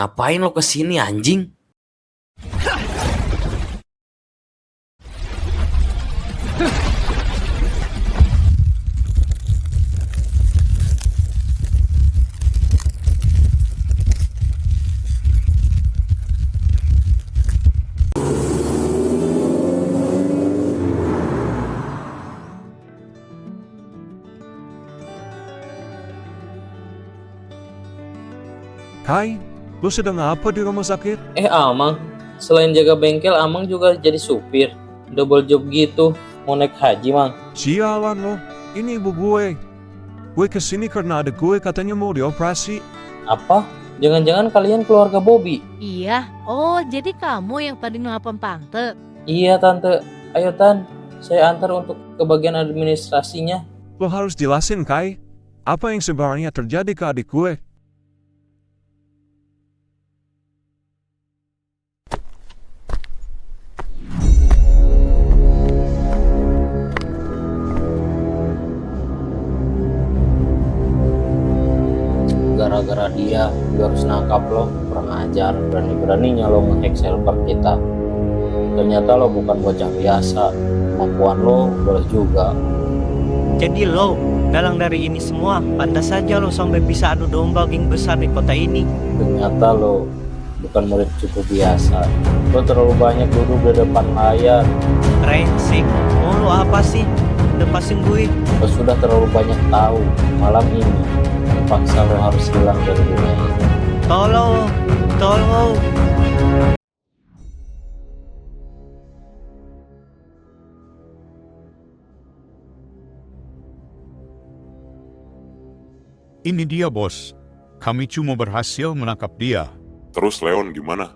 Ngapain lo kesini anjing? Kai, lu sedang apa di rumah sakit? Amang, selain jaga bengkel, Amang juga jadi supir. Double job gitu, mau naik haji, Mang. Sialan lo, ini ibu gue. Gue kesini karena ada gue katanya mau dioperasi. Apa? Jangan-jangan kalian keluarga Bobby? Iya, oh jadi kamu yang tadi nelpon Tante. Iya, Tante. Ayo, Tan. Saya antar untuk ke bagian administrasinya. Lo harus jelasin, Kai. Apa yang sebenarnya terjadi ke adik gue? Gara-gara dia, gue harus nangkap lo. Kurang ajar, berani-beraninya lo nge-hack server kita. Ternyata lo bukan bocah biasa. Kemampuan lo boleh juga. Jadi lo, dalang dari ini semua, pantas saja lo sampai bisa adu domba geng besar di kota ini. Ternyata lo bukan murid cukup biasa. Lo terlalu banyak duduk di depan layar. Brengsek, mau lo apa sih? Lepasin gue. Lo sudah terlalu banyak tahu. Malam ini terpaksa lo harus hilang dari dunia ini. Tolong, tolong. Ini dia, bos. Kami cuma berhasil menangkap dia. Terus Leon gimana?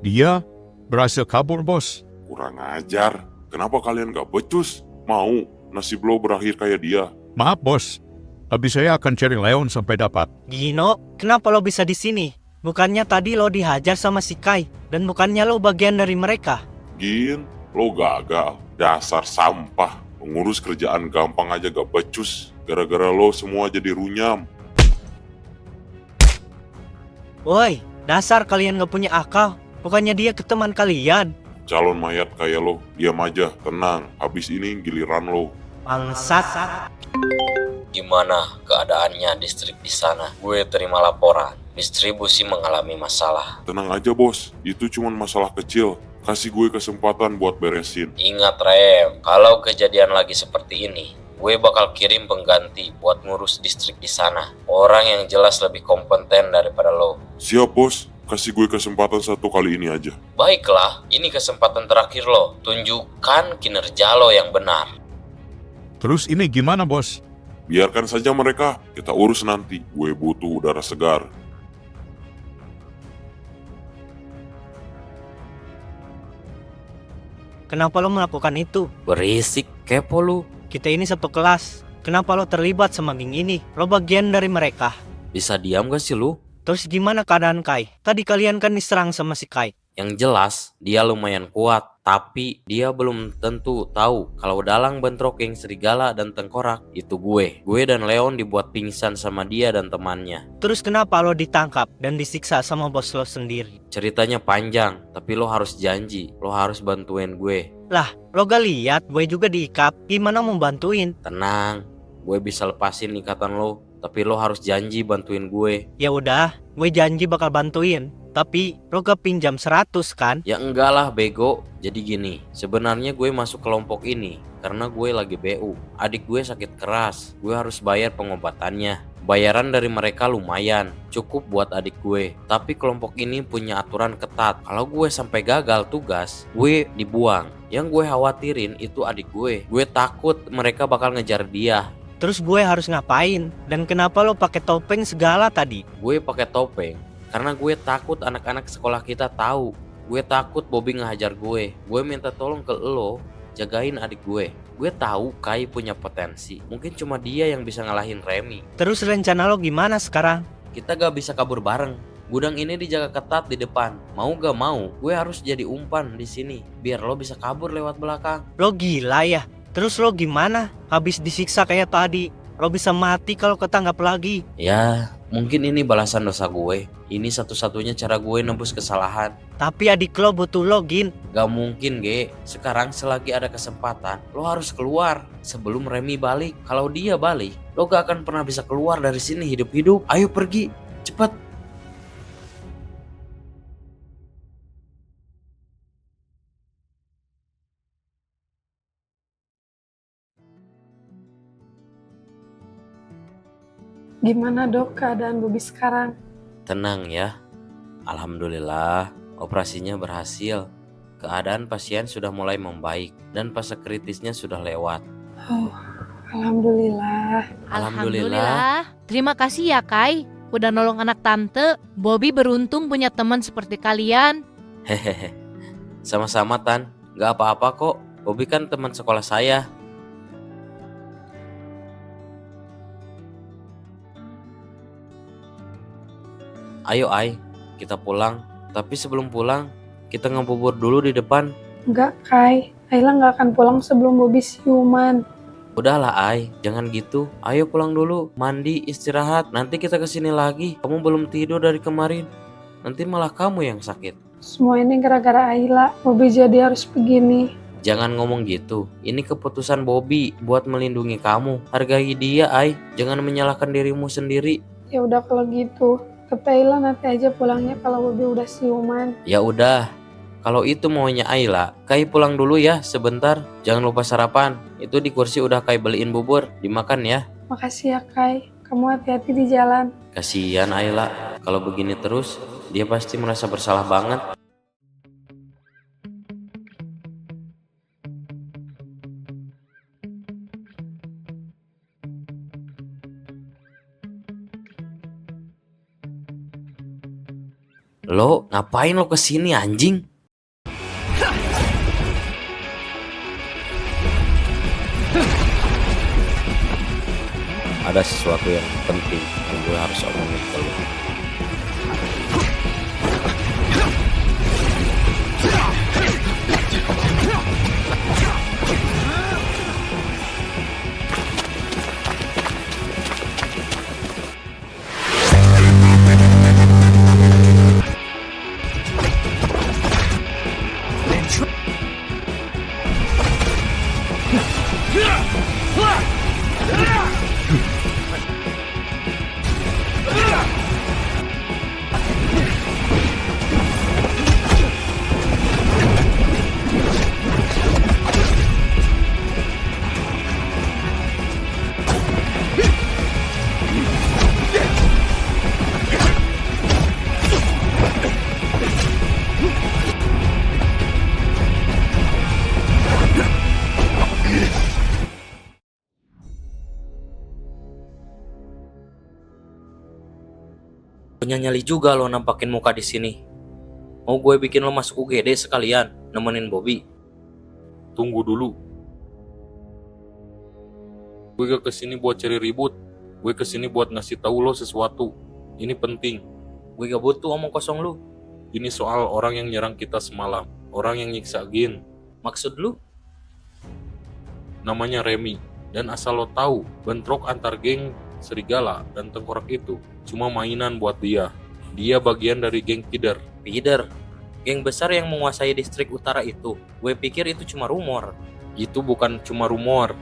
Dia berhasil kabur, bos. Kurang ajar. Kenapa kalian gak becus? Mau nasib lo berakhir kayak dia? Maaf, bos. Tapi saya akan cari Leon sampai dapat. Gino, kenapa lo bisa di sini? Bukannya tadi lo dihajar sama si Kai, dan bukannya lo bagian dari mereka? Gin, lo gagal. Dasar sampah. Pengurus kerjaan gampang aja gak becus. Gara-gara lo semua jadi runyam. Woi, dasar kalian gak punya akal. Bukannya dia ke teman kalian. Calon mayat kayak lo, diam aja, tenang. Habis ini giliran lo. Bangsat. Gimana keadaannya distrik di sana? Gue terima laporan. Distribusi mengalami masalah. Tenang aja bos, itu cuma masalah kecil. Kasih gue kesempatan buat beresin. Ingat Rem, kalau kejadian lagi seperti ini, gue bakal kirim pengganti buat ngurus distrik di sana. Orang yang jelas lebih kompeten daripada lo. Siap bos, kasih gue kesempatan satu kali ini aja. Baiklah, ini kesempatan terakhir lo. Tunjukkan kinerja lo yang benar. Terus ini gimana, bos? Biarkan saja mereka, kita urus nanti. Gue butuh udara segar. Kenapa lo melakukan itu? Berisik, kepo lu. Kita ini satu kelas. Kenapa lo terlibat sama geng ini? Lo bagian dari mereka. Bisa diam gak sih lu? Terus gimana keadaan Kai? Tadi kalian kan diserang sama si Kai. Yang jelas, dia lumayan kuat. Tapi dia belum tentu tahu kalau dalang bentrok geng serigala dan tengkorak itu gue. Gue dan Leon dibuat pingsan sama dia dan temannya. Terus kenapa lo ditangkap dan disiksa sama bos lo sendiri? Ceritanya panjang, tapi lo harus janji. Lo harus bantuin gue. Lah, lo gak lihat gue juga diikat. Gimana mau bantuin? Tenang, gue bisa lepasin ikatan lo. Tapi lo harus janji bantuin gue. Ya udah, gue janji bakal bantuin. Tapi lo gak pinjam 100 kan? Ya enggak lah bego. Jadi gini, sebenarnya gue masuk kelompok ini karena gue lagi BU. Adik gue sakit keras, gue harus bayar pengobatannya. Bayaran dari mereka lumayan, cukup buat adik gue. Tapi kelompok ini punya aturan ketat. Kalau gue sampai gagal tugas, gue dibuang. Yang gue khawatirin itu adik gue. Gue takut mereka bakal ngejar dia. Terus gue harus ngapain? Dan kenapa lo pakai topeng segala tadi? Gue pakai topeng karena gue takut anak-anak sekolah kita tahu. Gue takut Bobby ngehajar gue. Gue minta tolong ke lo, jagain adik gue. Gue tahu Kai punya potensi. Mungkin cuma dia yang bisa ngalahin Remy. Terus rencana lo gimana sekarang? Kita gak bisa kabur bareng. Gudang ini dijaga ketat di depan. Mau gak mau, gue harus jadi umpan di sini biar lo bisa kabur lewat belakang. Lo gila ya? Terus lo gimana? Habis disiksa kayak tadi. Lo bisa mati kalau ketangkap lagi. Ya, mungkin ini balasan dosa gue. Ini satu-satunya cara gue nebus kesalahan. Tapi adik lo butuh lo, Gin. Gak mungkin, Ge. Sekarang selagi ada kesempatan, lo harus keluar sebelum Remy balik. Kalau dia balik, lo gak akan pernah bisa keluar dari sini hidup-hidup. Ayo pergi, cepet. Gimana dok keadaan Bobi sekarang? Tenang ya. Alhamdulillah, operasinya berhasil. Keadaan pasien sudah mulai membaik dan fase kritisnya sudah lewat. Oh, alhamdulillah. Alhamdulillah. Terima kasih ya Kai, udah nolong anak tante. Bobby beruntung punya teman seperti kalian. Hehehe. Sama-sama Tan, gak apa-apa kok. Bobby kan teman sekolah saya. Ayo Ai, kita pulang. Tapi sebelum pulang, kita ngebubur dulu di depan. Enggak Kai, Ayla nggak akan pulang sebelum Bobi siuman. Udahlah Ai, jangan gitu. Ayo pulang dulu, mandi, istirahat. Nanti kita kesini lagi. Kamu belum tidur dari kemarin. Nanti malah kamu yang sakit. Semua ini gara-gara Ayla, Bobi jadi harus begini. Jangan ngomong gitu. Ini keputusan Bobby buat melindungi kamu. Hargai dia, Ai. Jangan menyalahkan dirimu sendiri. Ya udah kalau gitu, tapi Ayla nanti aja pulangnya kalau Bobi udah siuman. Ya udah. Kalau itu maunya Ayla, Kai pulang dulu ya sebentar. Jangan lupa sarapan. Itu di kursi udah Kai beliin bubur. Dimakan ya. Makasih ya Kai, kamu hati-hati di jalan. Kasihan Ayla. Kalau begini terus, dia pasti merasa bersalah banget. Lo ngapain lo kesini anjing? Ada sesuatu yang penting yang gue harus omongin ke lo. Punya nyali juga lo nampakin muka di sini. Mau gue bikin lo masuk UGD sekalian, nemenin Bobby. Tunggu dulu. Gue gak kesini buat cari ribut. Gue kesini buat ngasih tahu lo sesuatu. Ini penting. Gue gak butuh omong kosong lu. Ini soal orang yang nyerang kita semalam. Orang yang nyiksa Gin. Maksud lu? Namanya Remy. Dan asal lo tahu, bentrok antar geng Serigala dan Tengkorak itu cuma mainan buat dia. Dia bagian dari geng Pider. Pider? Geng besar yang menguasai distrik utara itu. Gue pikir itu cuma rumor. Itu bukan cuma rumor.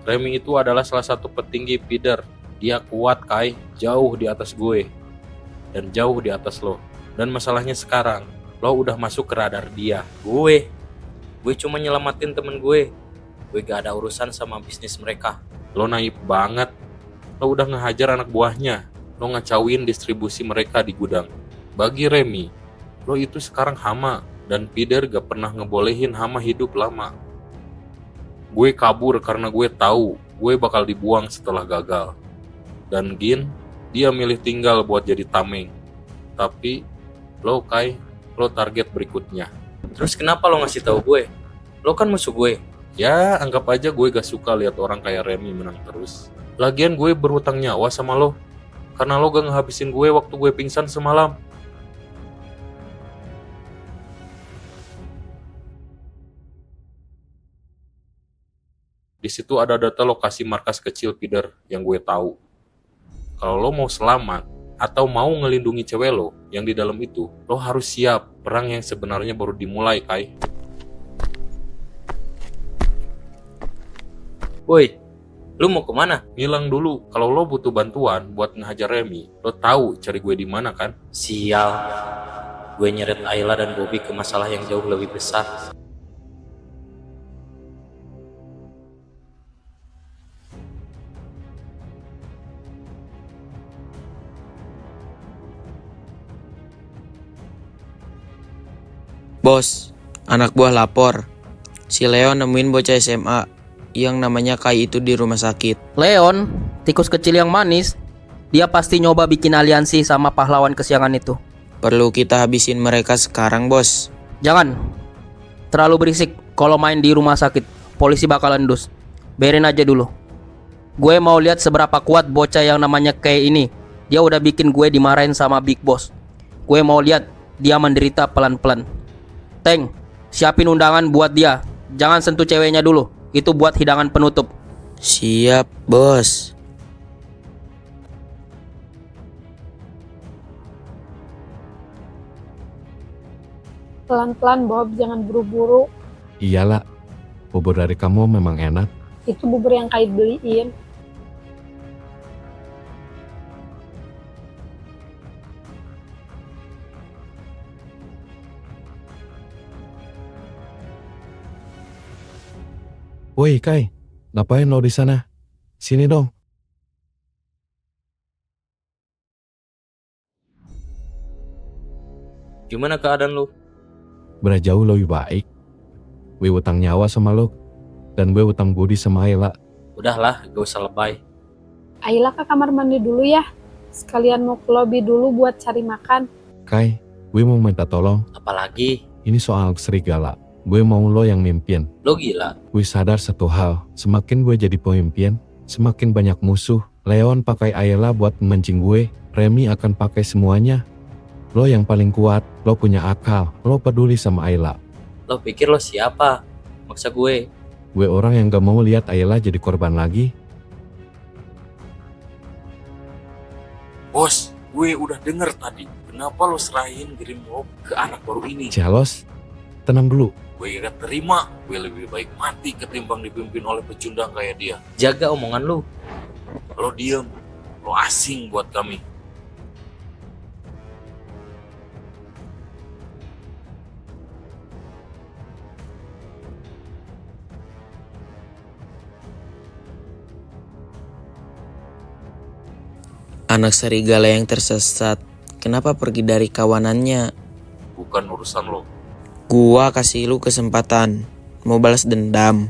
Remy itu adalah salah satu petinggi Pider. Dia kuat, Kai, jauh di atas gue. Dan jauh di atas lo. Dan masalahnya sekarang, lo udah masuk ke radar dia. Gue cuma nyelamatin temen gue. Gue gak ada urusan sama bisnis mereka. Lo naif banget. Lo udah ngehajar anak buahnya. Lo ngacauin distribusi mereka di gudang. Bagi Remy, lo itu sekarang hama. Dan Pider gak pernah ngebolehin hama hidup lama. Gue kabur karena gue tahu gue bakal dibuang setelah gagal. Dan Gin, dia milih tinggal buat jadi tameng. Tapi, lo Kai, lo target berikutnya. Terus kenapa lo ngasih tahu gue? Lo kan musuh gue. Ya, anggap aja gue gak suka lihat orang kayak Remy menang terus. Lagian gue berhutang nyawa sama lo. Karena lo gak ngehabisin gue waktu gue pingsan semalam. Di situ ada data lokasi markas kecil feeder yang gue tahu. Kalau lo mau selamat atau mau ngelindungi cewek lo yang di dalam itu, lo harus siap. Perang yang sebenarnya baru dimulai, Kai. Woi, lu mau kemana? Ngilang dulu. Kalau lo butuh bantuan buat ngehajar Remy, lo tahu cari gue di mana kan? Sial. Gue nyeret Ayla dan Bobby ke masalah yang jauh lebih besar. Bos, anak buah lapor. Si Leon nemuin bocah SMA yang namanya Kai itu di rumah sakit. Leon, tikus kecil yang manis. Dia pasti nyoba bikin aliansi sama pahlawan kesiangan itu. Perlu kita habisin mereka sekarang, bos. Jangan. Terlalu berisik. Kalau main di rumah sakit, polisi bakal endus. Biarin aja dulu. Gue mau lihat seberapa kuat bocah yang namanya Kai ini. Dia udah bikin gue dimarahin sama Big Boss. Gue mau lihat dia menderita pelan-pelan. Teng, siapin undangan buat dia. Jangan sentuh ceweknya dulu. Itu buat hidangan penutup. Siap, bos. Pelan-pelan Bob, jangan buru-buru. Iyalah, bubur dari kamu memang enak. Itu bubur yang Kai beliin. Woi Kai, ngapain lo di sana? Sini dong. Gimana keadaan lu? Berjauh lebih baik. Gue utang nyawa sama lo, dan gue utang budi sama Ayla. Udahlah, gak usah lebay. Ayla ke kamar mandi dulu ya. Sekalian mau ke lobby dulu buat cari makan. Kai, gue mau minta tolong. Apalagi? Ini soal serigala. Gue mau lo yang mimpin. Lo gila? Gue sadar satu hal, semakin gue jadi pemimpin, semakin banyak musuh. Leon pakai Ayla buat memancing gue, Remy akan pakai semuanya. Lo yang paling kuat, lo punya akal, lo peduli sama Ayla. Lo pikir lo siapa? Maksa gue. Gue orang yang gak mau lihat Ayla jadi korban lagi. Bos, gue udah denger tadi. Kenapa lo serahin Grim Mob ke anak baru ini? Cialos, tenang dulu. Gue gak terima. Gue lebih baik mati ketimbang dipimpin oleh pecundang kayak dia. Jaga omongan lu. Lo diem. Lo asing buat kami. Anak serigala yang tersesat, kenapa pergi dari kawanannya? Bukan urusan lo. Gua kasih lu kesempatan, mau balas dendam.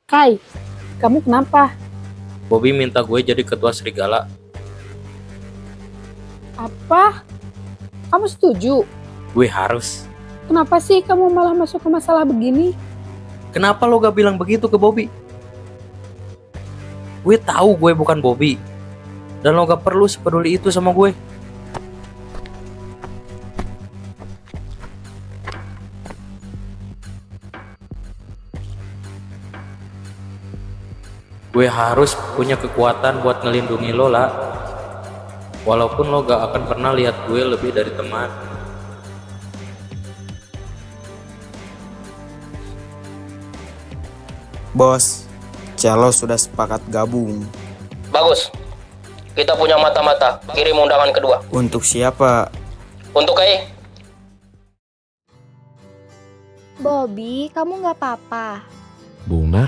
Kai, kamu kenapa? Bobby minta gue jadi ketua serigala. Apa? Kamu setuju? Gue harus. Kenapa sih kamu malah masuk ke masalah begini? Kenapa lo gak bilang begitu ke Bobby? Gue tahu gue bukan Bobby. Dan lo gak perlu sepeduli itu sama gue. Gue harus punya kekuatan buat ngelindungi lo lah. Walaupun lo gak akan pernah lihat gue lebih dari teman. Bos, Cialos sudah sepakat gabung. Bagus. Kita punya mata-mata. Kirim undangan kedua. Untuk siapa? Untuk Kai. Bobby, kamu nggak apa-apa? Bunga,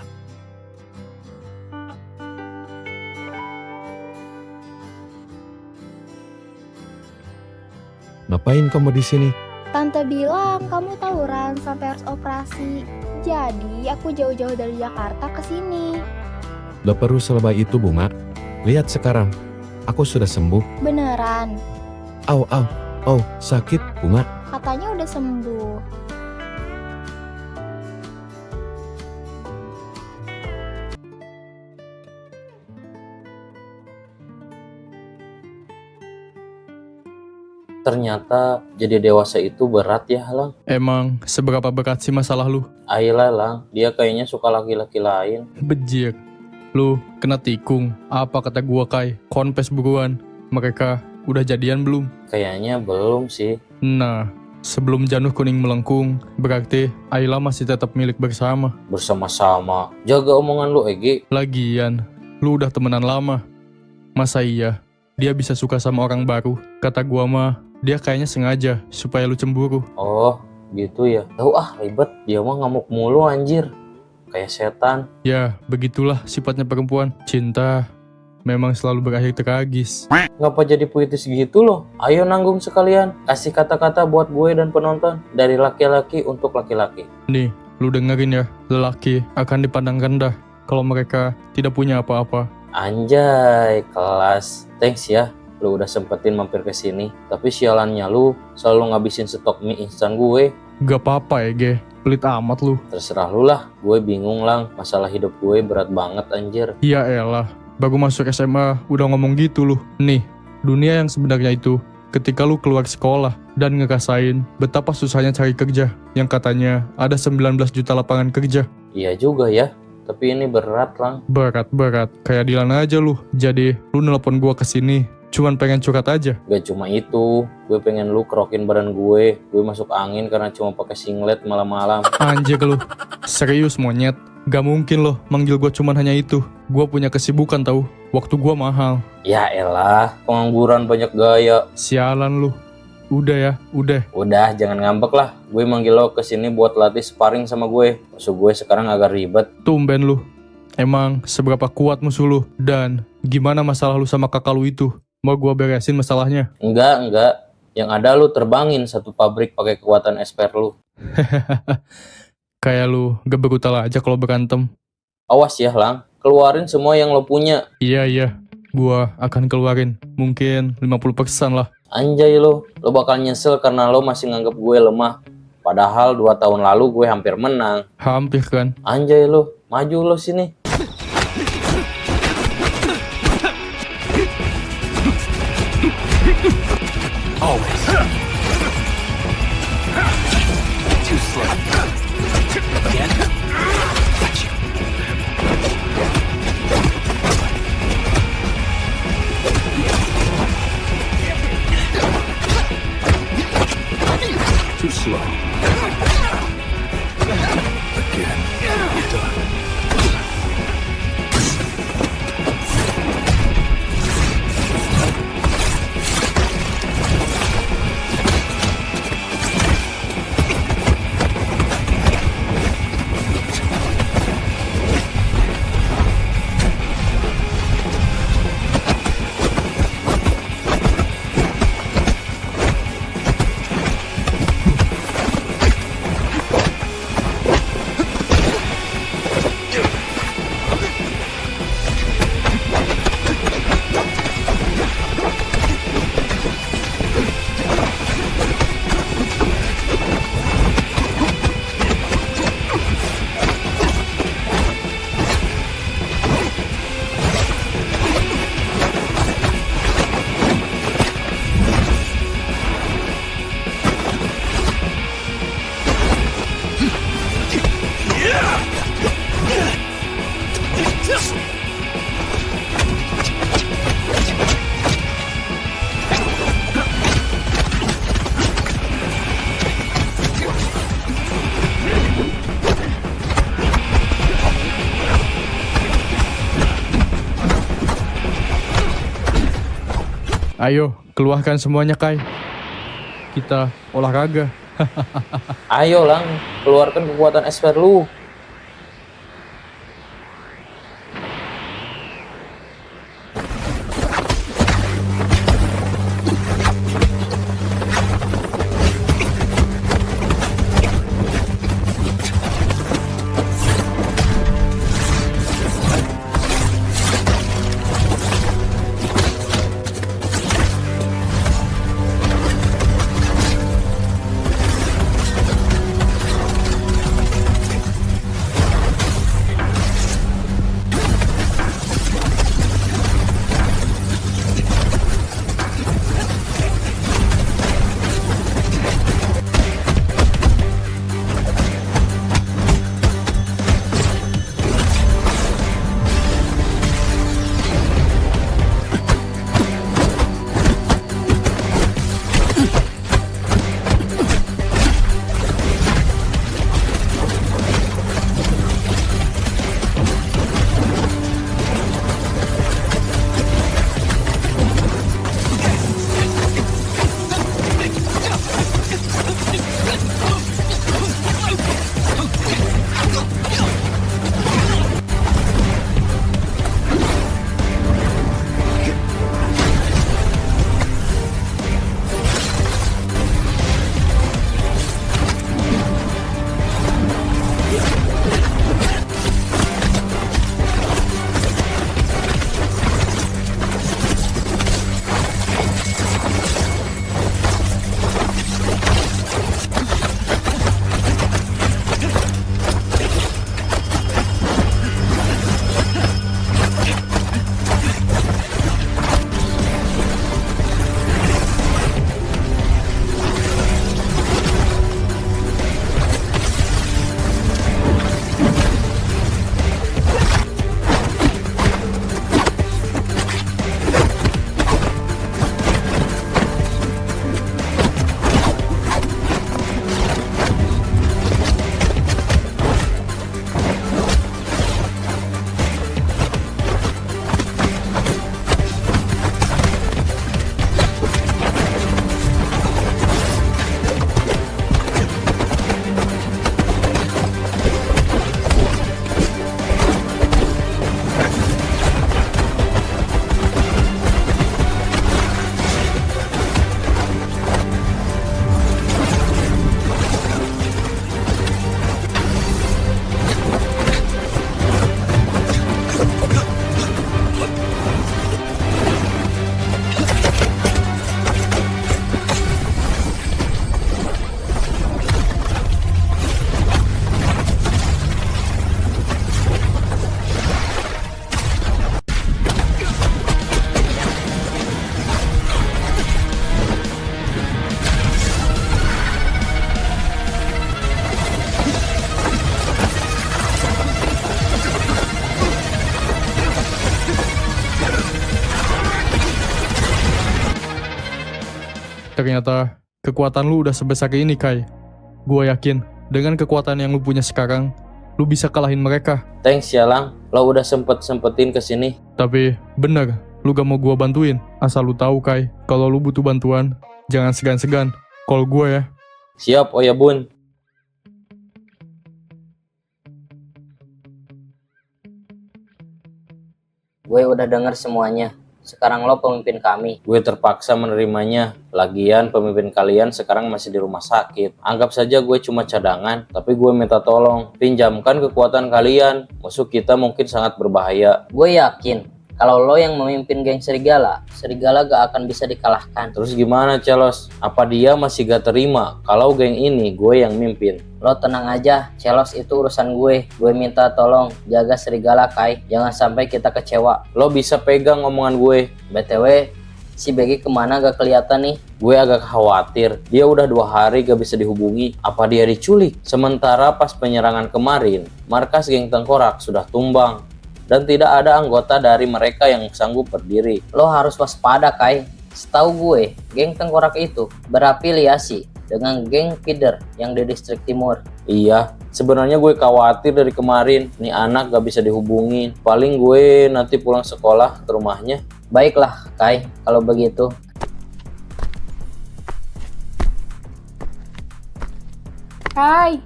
ngapain kamu di sini? Tante bilang kamu tawuran sampai harus operasi. Jadi aku jauh-jauh dari Jakarta ke sini. Gak perlu selebay itu Bunga. Lihat sekarang, aku sudah sembuh. Beneran? Au, sakit Bunga. Katanya udah sembuh. Ternyata jadi dewasa itu berat ya, Lang. Emang seberapa berat sih masalah lu? Ayolah, Lang. Dia kayaknya suka laki-laki lain. Bejir. Lu kena tikung. Apa kata gua, Kai? Konfes buruan. Mereka udah jadian belum? Kayaknya belum sih. Nah, sebelum janur kuning melengkung, berarti Ayla masih tetap milik bersama. Bersama-sama. Jaga omongan lu, Egi. Lagian, lu udah temenan lama. Masa iya, dia bisa suka sama orang baru? Kata gua mah, dia kayaknya sengaja supaya lu cemburu. Oh, gitu ya. Tahu ribet. Dia mah ngamuk mulu anjir. Kayak setan. Ya, begitulah sifatnya perempuan. Cinta memang selalu berakhir tragis. Ngapa jadi puitis gitu loh? Ayo nanggung sekalian. Kasih kata-kata buat gue dan penonton. Dari laki-laki untuk laki-laki. Nih, lu dengerin ya. Lelaki akan dipandang rendah kalau mereka tidak punya apa-apa. Anjay, kelas. Thanks ya. Lu udah sempetin mampir ke sini. Tapi sialannya lu selalu ngabisin stok mie instan gue. Gak apa-apa ya, Ge. Pelit amat lu. Terserah lu lah. Gue bingung, Lang. Masalah hidup gue berat banget anjir. Ya elah. Baru masuk SMA udah ngomong gitu lu. Nih, dunia yang sebenarnya itu ketika lu keluar sekolah dan ngerasain betapa susahnya cari kerja yang katanya ada 19 juta lapangan kerja. Iya juga ya, tapi ini berat, Lang. Berat. Kayak Dilan aja lu. Jadi, lu nelpon gua kesini cuman pengen curhat aja. Gak cuma itu, gue pengen lu kerokin badan gue. Gue masuk angin karena cuma pakai singlet malam-malam. Anjir lu, serius monyet. Gak mungkin loh manggil gue cuman hanya itu. Gue punya kesibukan tahu. Waktu gue mahal. Ya elah, pengangguran banyak gaya. Sialan lu. Udah ya, udah. Udah, jangan ngambek lah. Gue manggil lo kesini buat latih sparring sama gue. Musuh gue sekarang agak ribet. Tumben lu. Emang seberapa kuat musuh lu? Dan gimana masalah lu sama kakak lu itu? Mau gue beresin masalahnya? Enggak. Yang ada lu terbangin satu pabrik pakai kekuatan esper lu. Kayak lu gak brutal aja kalau berantem. Awas ya, Lang. Keluarin semua yang lo punya. Iya. Gua akan keluarin. Mungkin 50% lah. Anjay lo bakal nyesel karena lo masih nganggep gue lemah. Padahal 2 tahun lalu gue hampir menang. Hampir kan? Anjay lo, maju lo sini. Ayo, keluarkan semuanya, Kai. Kita olahraga. Ayo, Lang. Keluarkan kekuatan esper lu. Ternyata kekuatan lu udah sebesar ini, Kai. Gua yakin dengan kekuatan yang lu punya sekarang, lu bisa kalahin mereka. Thanks ya Lang, lo udah sempetin kesini. Tapi bener, lu gak mau gua bantuin. Asal lu tahu, Kai, kalau lu butuh bantuan, jangan segan-segan call gua ya. Siap, oh ya Bun. Gue udah denger semuanya. Sekarang lo pemimpin kami. Gue terpaksa menerimanya. Lagian pemimpin kalian sekarang masih di rumah sakit. Anggap saja gue cuma cadangan, tapi gue minta tolong pinjamkan kekuatan kalian. Musuh kita mungkin sangat berbahaya. Gue yakin kalau lo yang memimpin geng serigala, serigala gak akan bisa dikalahkan. Terus gimana Celos? Apa dia masih gak terima kalau geng ini gue yang mimpin? Lo tenang aja, Celos itu urusan gue. Gue minta tolong jaga serigala, Kai. Jangan sampai kita kecewa. Lo bisa pegang omongan gue. BTW, si Begi kemana gak kelihatan nih? Gue agak khawatir. Dia udah 2 hari gak bisa dihubungi. Apa dia diculik? Sementara pas penyerangan kemarin, markas geng Tengkorak sudah tumbang. Dan tidak ada anggota dari mereka yang sanggup berdiri. Lo harus waspada, Kai. Setahu gue, geng Tengkorak itu berafiliasi dengan geng Feeder yang di distrik timur. Iya, sebenarnya gue khawatir dari kemarin. Nih anak gak bisa dihubungin. Paling gue nanti pulang sekolah ke rumahnya. Baiklah, Kai, kalau begitu. Kai,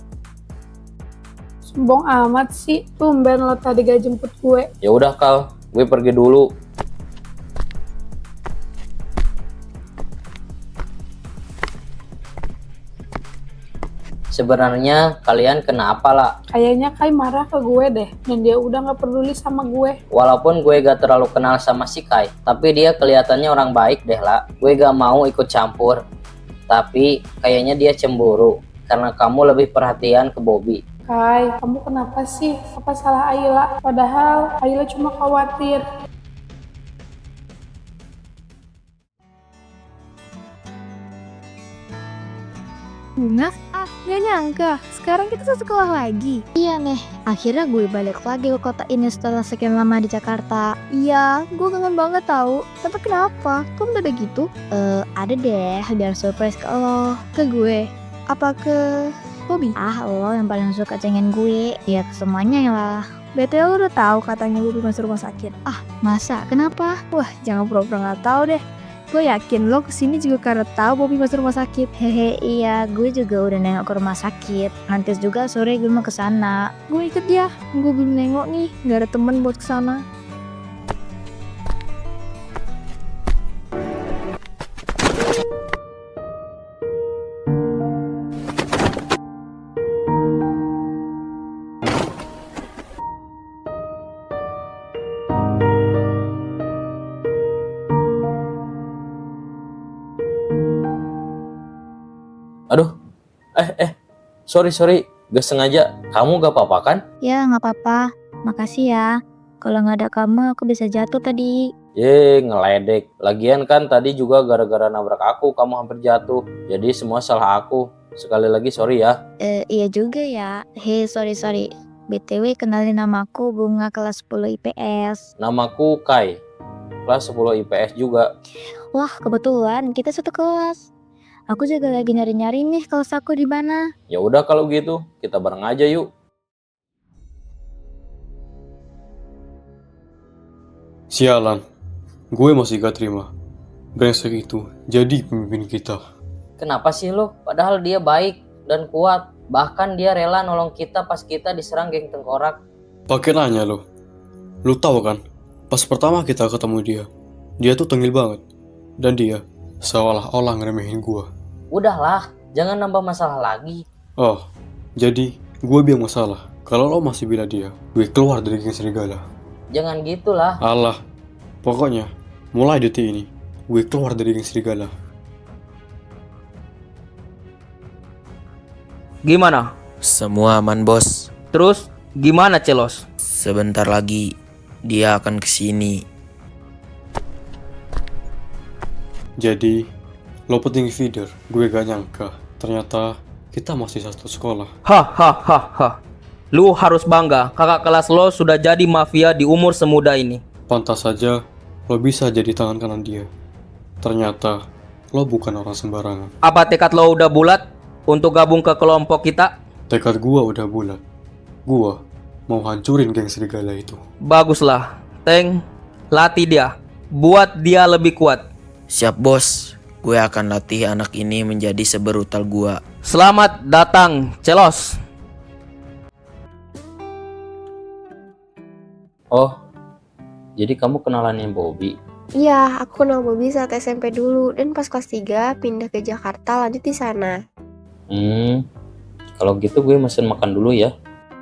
sombong amat sih. Tumben lo tadi gak jemput gue. Ya udah Kal, gue pergi dulu. Sebenarnya kalian kenapa lah? Kayaknya Kai marah ke gue deh, dan dia udah gak peduli sama gue. Walaupun gue gak terlalu kenal sama si Kai, tapi dia kelihatannya orang baik deh lah. Gue gak mau ikut campur, tapi kayaknya dia cemburu karena kamu lebih perhatian ke Bobby. Kai, kamu kenapa sih? Apa salah Ayla? Padahal Ayla cuma khawatir. Bunga? Gak nyangka, sekarang kita sekolah lagi. Iya nih, akhirnya gue balik lagi ke kota ini setelah sekian lama di Jakarta. Iya, gue kangen banget tahu. Tapi kenapa? Kok mendadak gitu? Ada deh, biar surprise ke lo. Ke gue? Apa ke Bobby? Lo yang paling suka cengin gue. Ya ke semuanya ya lah. BTW lo udah tahu katanya Bobby masuk rumah sakit. Masa? Kenapa? Wah, jangan pura-pura gak tahu deh. Gue yakin lo kesini juga karena tahu Bobby masuk rumah sakit. Hehe, iya, gue juga udah nengok ke rumah sakit. Nanti juga sore gue mau kesana. Gue ikut ya, gue belum nengok nih, gak ada temen buat kesana. Aduh, sorry, gak sengaja. Kamu gak apa-apa kan? Ya, gak apa-apa. Makasih ya. Kalau gak ada kamu, aku bisa jatuh tadi. Ngeledek. Lagian kan tadi juga gara-gara nabrak aku, kamu hampir jatuh. Jadi semua salah aku. Sekali lagi sorry ya. Iya juga ya. Sorry. BTW kenalin namaku Bunga kelas 10 IPS. Namaku Kai, kelas 10 IPS juga. Wah, kebetulan kita satu kelas. Aku juga lagi nyari-nyari nih kelas aku di mana. Ya udah kalau gitu, kita bareng aja yuk. Sialan, gue masih gak terima. Brengsek itu jadi pemimpin kita. Kenapa sih lo? Padahal dia baik dan kuat. Bahkan dia rela nolong kita pas kita diserang geng Tengkorak. Pakai nanya lo. Lo tahu kan, pas pertama kita ketemu dia tuh tengil banget. Dan dia seolah-olah ngeremehin gue. Udahlah, jangan nambah masalah lagi. Oh, jadi gue biang masalah. Kalau lo masih bela dia, gue keluar dari geng serigala. Jangan gitulah. Alah, pokoknya mulai detik ini, gue keluar dari geng serigala. Gimana? Semua aman, bos. Terus gimana, Celos? Sebentar lagi dia akan kesini. Jadi, lo petinggi feeder, gue gak nyangka. Ternyata kita masih satu sekolah. Hahaha. Lu harus bangga, kakak kelas lo sudah jadi mafia di umur semuda ini. Pantas saja lo bisa jadi tangan kanan dia. Ternyata lo bukan orang sembarangan. Apa tekad lo udah bulat untuk gabung ke kelompok kita? Tekad gua udah bulat. Gua mau hancurin geng serigala itu. Baguslah, Teng. Latih dia. Buat dia lebih kuat. Siap bos, gue akan latih anak ini menjadi seberutal gua. Selamat datang, Celos. Oh, jadi kamu kenalannya Bobby? Iya, aku kenal Bobby saat SMP dulu dan pas kelas 3 pindah ke Jakarta lanjut di sana. Kalau gitu gue mesen makan dulu ya.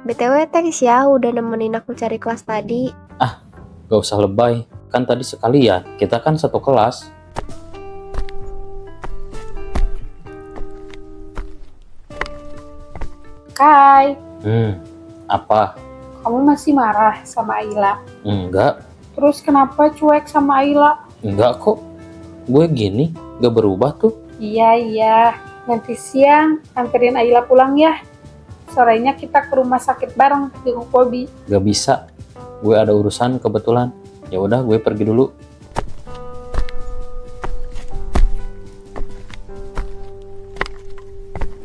BTW thanks ya udah nemenin aku cari kelas tadi. Gak usah lebay, kan tadi sekalian, kita kan satu kelas. Kai, Apa? kamu masih marah sama Aila? Enggak, Terus kenapa cuek sama Aila? enggak kok. Gue gini, gak berubah tuh. Iya, nanti siang anterin Aila pulang ya. Sorenya kita ke rumah sakit bareng jenguk Bobby. Gak bisa, gue ada urusan kebetulan. Ya udah, gue pergi dulu.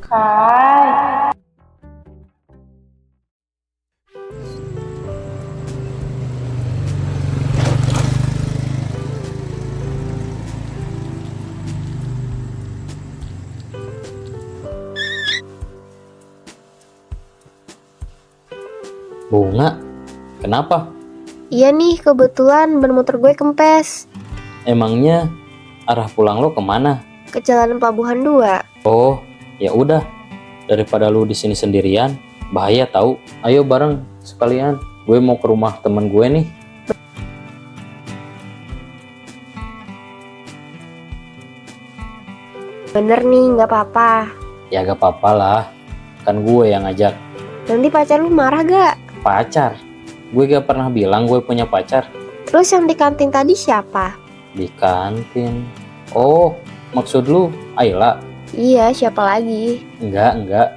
Kai. Bunga, kenapa? Iya nih, kebetulan ban motor gue kempes. Emangnya arah pulang lo kemana? Ke Jalan Pelabuhan 2. Oh, ya udah. Daripada lu di sini sendirian, bahaya tahu. Ayo bareng sekalian. Gue mau ke rumah temen gue nih. Bener nih, nggak apa-apa. Ya gak apa-apa lah. Kan gue yang ngajak. Nanti pacar lu marah gak? Pacar? Gue gak pernah bilang gue punya pacar. Terus yang di kantin tadi siapa? Di kantin. Oh, maksud lu Ayla? Iya, siapa lagi? Enggak.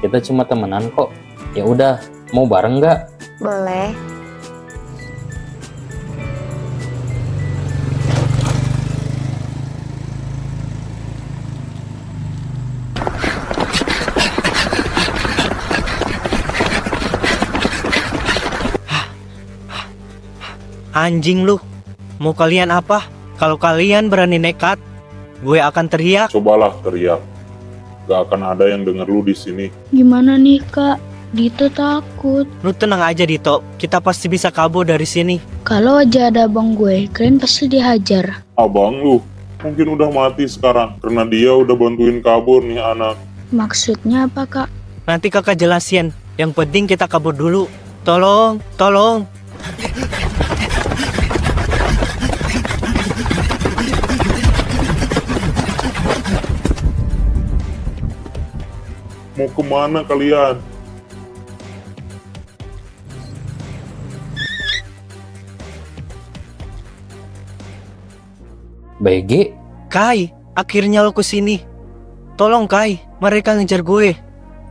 Kita cuma temenan kok. Ya udah, mau bareng nggak? Boleh. Anjing lu. Mau kalian apa? Kalau kalian berani nekat, gue akan teriak. Cobalah teriak. Gak akan ada yang denger lu di sini. Gimana nih kak? Dito takut. Lu tenang aja Dito, kita pasti bisa kabur dari sini. Kalau aja ada abang gue, kalian pasti dihajar. Abang lu mungkin udah mati sekarang karena dia udah bantuin kabur nih anak. Maksudnya apa kak? Nanti kakak jelasin. Yang penting kita kabur dulu. Tolong. Mau kemana kalian? BG? Kai, akhirnya lo kesini. Tolong Kai, mereka ngejar gue.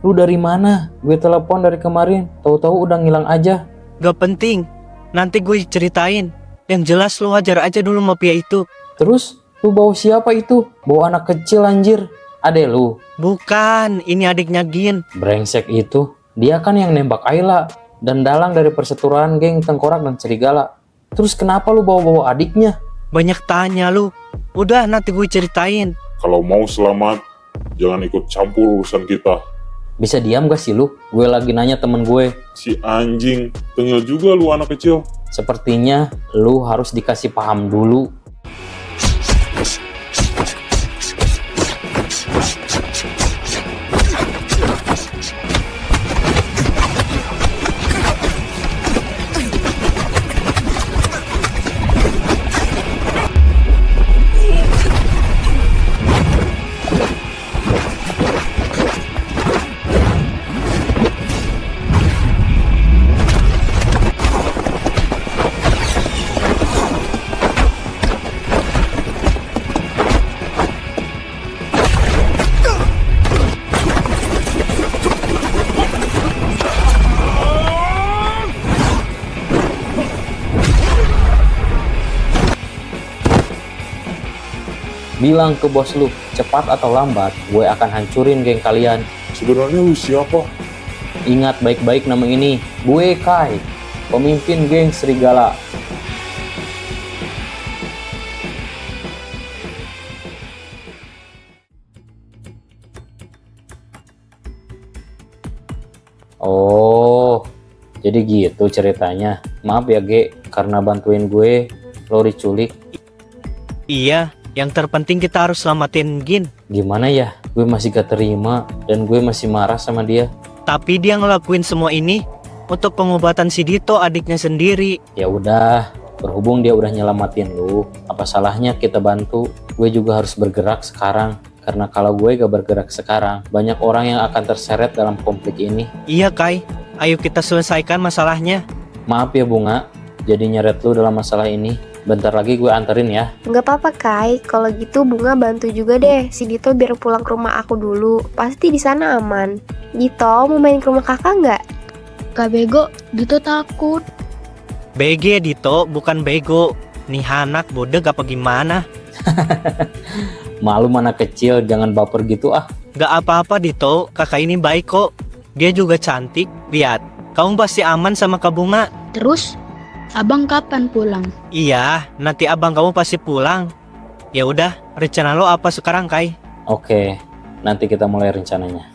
Lu dari mana? Gue telepon dari kemarin, tahu-tahu udah ngilang aja. Gak penting, nanti gue ceritain. Yang jelas lo hajar aja dulu mafia itu. Terus, lu bawa siapa itu? Bawa anak kecil anjir. Ade lu? Bukan, ini adiknya Gin. Brengsek itu. Dia kan yang nembak Ayla dan dalang dari perseteruan geng tengkorak dan serigala. Terus kenapa lu bawa-bawa adiknya? Banyak tanya lu. Udah nanti gue ceritain. Kalau mau selamat, jangan ikut campur urusan kita. Bisa diam gak sih lu? Gue lagi nanya temen gue. Si anjing, tengil juga lu anak kecil. Sepertinya lu harus dikasih paham dulu. Bilang ke bos lu, cepat atau lambat, gue akan hancurin geng kalian. Sebenarnya lu siapa? Ingat baik-baik nama ini, gue Kai, pemimpin geng Serigala. Oh, jadi gitu ceritanya. Maaf ya Ge, karena bantuin gue, lo diculik. Iya, yang terpenting kita harus selamatin Gin. Gimana ya, gue masih gak terima dan gue masih marah sama dia. Tapi dia ngelakuin semua ini untuk pengobatan si Dito, adiknya sendiri. Ya udah, berhubung dia udah nyelamatin lu, apa salahnya kita bantu? Gue juga harus bergerak sekarang. Karena kalau gue gak bergerak sekarang, banyak orang yang akan terseret dalam konflik ini. Iya Kai, ayo kita selesaikan masalahnya. Maaf ya Bunga, jadi nyeret lu dalam masalah ini. Bentar lagi gue anterin ya. Nggak apa-apa Kai, kalau gitu Bunga bantu juga deh si Dito biar pulang ke rumah aku dulu. Pasti di sana aman. Dito mau main ke rumah kakak nggak? Gak bego, Dito takut. BG Dito, bukan bego. Nih anak bodeg apa gimana? Malu mana kecil, jangan baper gitu ah. Gak apa-apa Dito, kakak ini baik kok. Dia juga cantik, lihat. Kamu pasti aman sama Kak Bunga. Terus, abang kapan pulang? Iya, nanti abang kamu pasti pulang. Ya udah, rencana lo apa sekarang Kai? Oke, nanti kita mulai rencananya.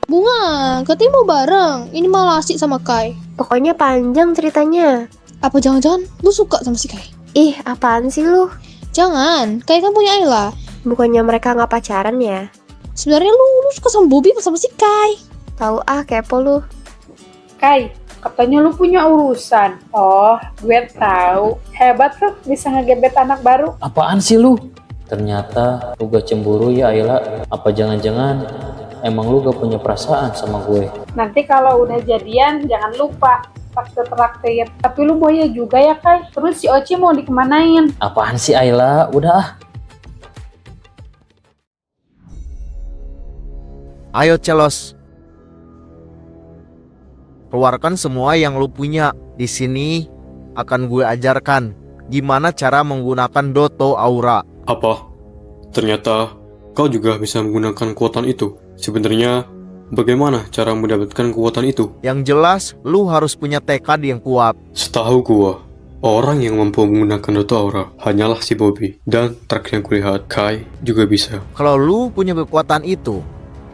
Bunga, katanya mau bareng. Ini malah asik sama Kai. Pokoknya panjang ceritanya. Apa jangan-jangan lu suka sama si Kai? Ih, apaan sih lu? Jangan, Kai kan punya Ayla. Bukannya mereka nggak pacaran ya? Sebenarnya lu suka sama Bobby apa sama si Kai? Tahu ah, kepo lu. Kai, katanya lu punya urusan. Oh, gue tahu. Hebat tuh bisa ngegebet anak baru. Apaan sih lu? Ternyata lu gak cemburu ya Ayla. Apa jangan-jangan emang lu gak punya perasaan sama gue? Nanti kalau udah jadian, jangan lupa traktir-traktir. Tapi lu boya juga ya Kai. Terus si Oci mau dikemanain? Apaan sih Ayla? Udah ah. Ayo Celos, keluarkan semua yang lu punya. Di sini akan gue ajarkan gimana cara menggunakan Doto Aura. Apa? Ternyata kau juga bisa menggunakan kekuatan itu. Sebenarnya bagaimana cara mendapatkan kekuatan itu? Yang jelas, lu harus punya tekad yang kuat. Setahu gua, orang yang mampu menggunakan Doto Aura hanyalah si Bobby. Dan terakhir yang kulihat, Kai juga bisa. Kalau lu punya kekuatan itu,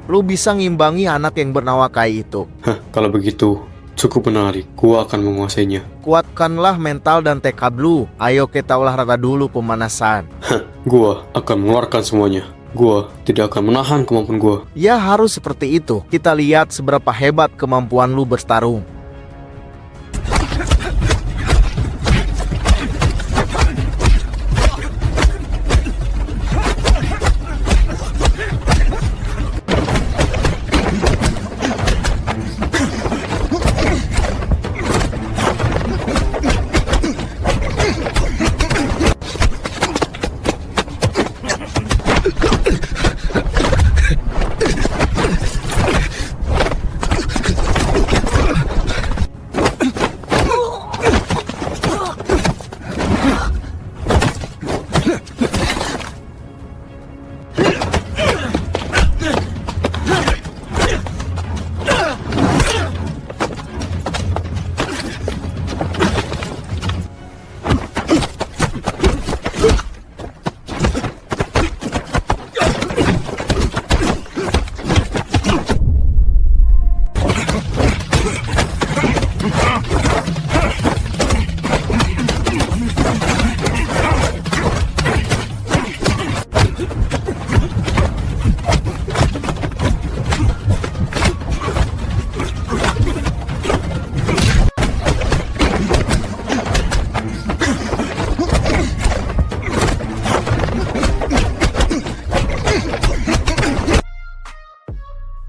lu bisa ngimbangi anak yang bernama Kai itu. Hah, kalau begitu, cukup menarik. Gua akan menguasainya. Kuatkanlah mental dan tekad lu. Ayo kita olahraga dulu pemanasan. Hah, gua akan mengeluarkan semuanya. Gua tidak akan menahan kemampuan gua. Ya harus seperti itu. Kita lihat seberapa hebat kemampuan lu bertarung.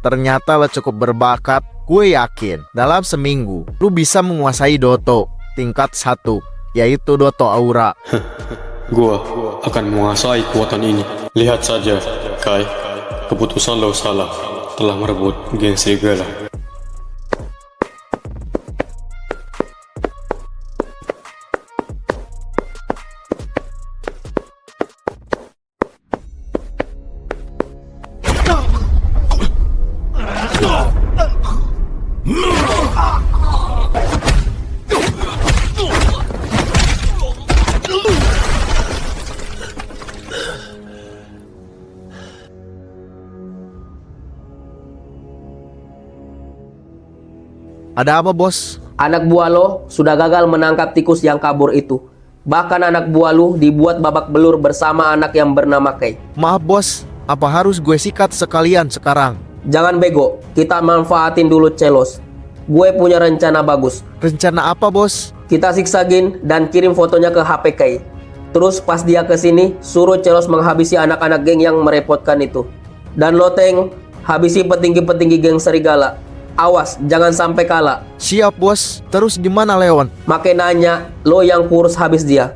Ternyata lo cukup berbakat. Gue yakin dalam seminggu lu bisa menguasai Doto tingkat 1, yaitu Doto Aura. Gua akan menguasai kekuatan ini. Lihat saja, Kai. Keputusan lo salah. Telah merebut geng serigala. Ada apa, bos? Anak buah lo sudah gagal menangkap tikus yang kabur itu. Bahkan anak buah lo dibuat babak belur bersama anak yang bernama Kay. Maaf, bos. Apa harus gue sikat sekalian sekarang? Jangan bego, kita manfaatin dulu Celos. Gue punya rencana bagus. Rencana apa, bos? Kita siksa Gin dan kirim fotonya ke HP Kay. Terus pas dia kesini, suruh Celos menghabisi anak-anak geng yang merepotkan itu. Dan lo Teng, habisi petinggi-petinggi geng serigala. Awas, jangan sampai kalah. Siap, bos. Terus gimana, Leon? Makin nanya, lo yang kurus habis dia.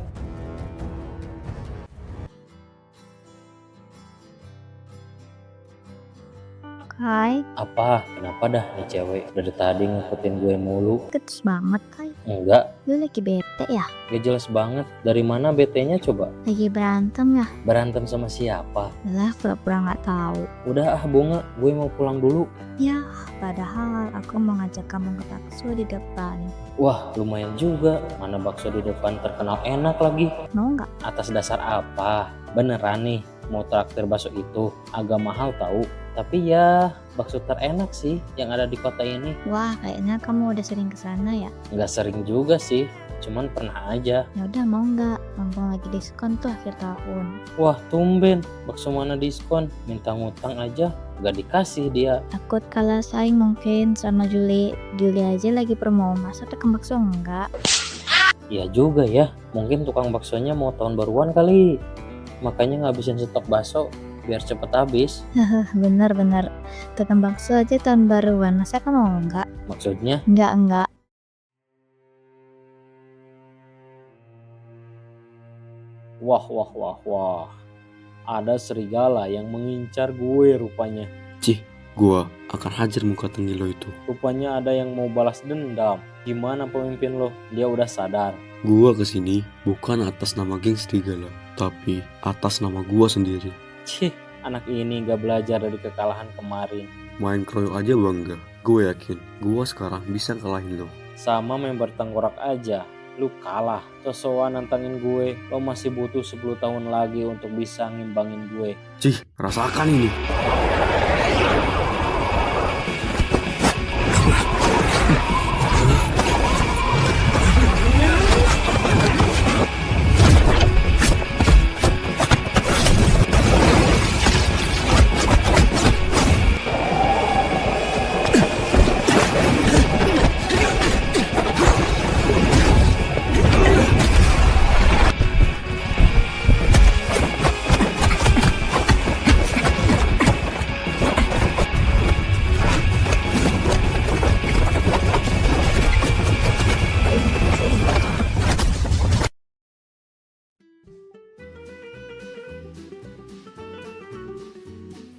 Kai, Apa? Kenapa dah nih cewek dari tadi ngikutin gue mulu? ketus banget Kai. Enggak, Lu lagi bete ya? gak jelas banget. Dari mana BT-nya coba? Lagi berantem ya? Berantem sama siapa? Lah, pura-pura nggak tahu. Udah Bunga, gue mau pulang dulu. Ya, padahal aku mau ngajak kamu ke bakso di depan. Wah, lumayan juga. Mana bakso di depan terkenal enak lagi. Mau nggak? Atas dasar apa? Beneran nih, mau traktir bakso itu agak mahal tahu. Tapi ya, bakso terenak sih yang ada di kota ini. Wah, kayaknya kamu udah sering kesana ya? Nggak sering juga sih, cuman pernah aja. Ya udah, mau nggak? Mumpung lagi diskon tuh akhir tahun. Wah, tumben. Bakso mana diskon? Minta ngutang aja, nggak dikasih dia. Takut kalah saing mungkin sama Juli. Juli aja lagi promo, masa tukang bakso enggak? Iya juga ya, mungkin tukang baksonya mau tahun baruan kali. Makanya ngabisin stok bakso biar cepet habis. Bener-bener. Tukang bakso aja tahun baruan, masa kamu mau enggak? Maksudnya? Enggak. Wah. Ada serigala yang mengincar gue rupanya. Cih, gua akan hajar muka tinggi lo itu. Rupanya ada yang mau balas dendam. Gimana pemimpin lo? Dia udah sadar. Gua kesini bukan atas nama geng serigala, tapi atas nama gua sendiri. Cih, anak ini gak belajar dari kekalahan kemarin. Main kroyo aja bangga. Gue yakin gua sekarang bisa kalahin lo. Sama member tengkorak aja, lu kalah. Sosokan nantangin gue, lo masih butuh 10 tahun lagi untuk bisa ngimbangin gue. Cih, rasakan ini.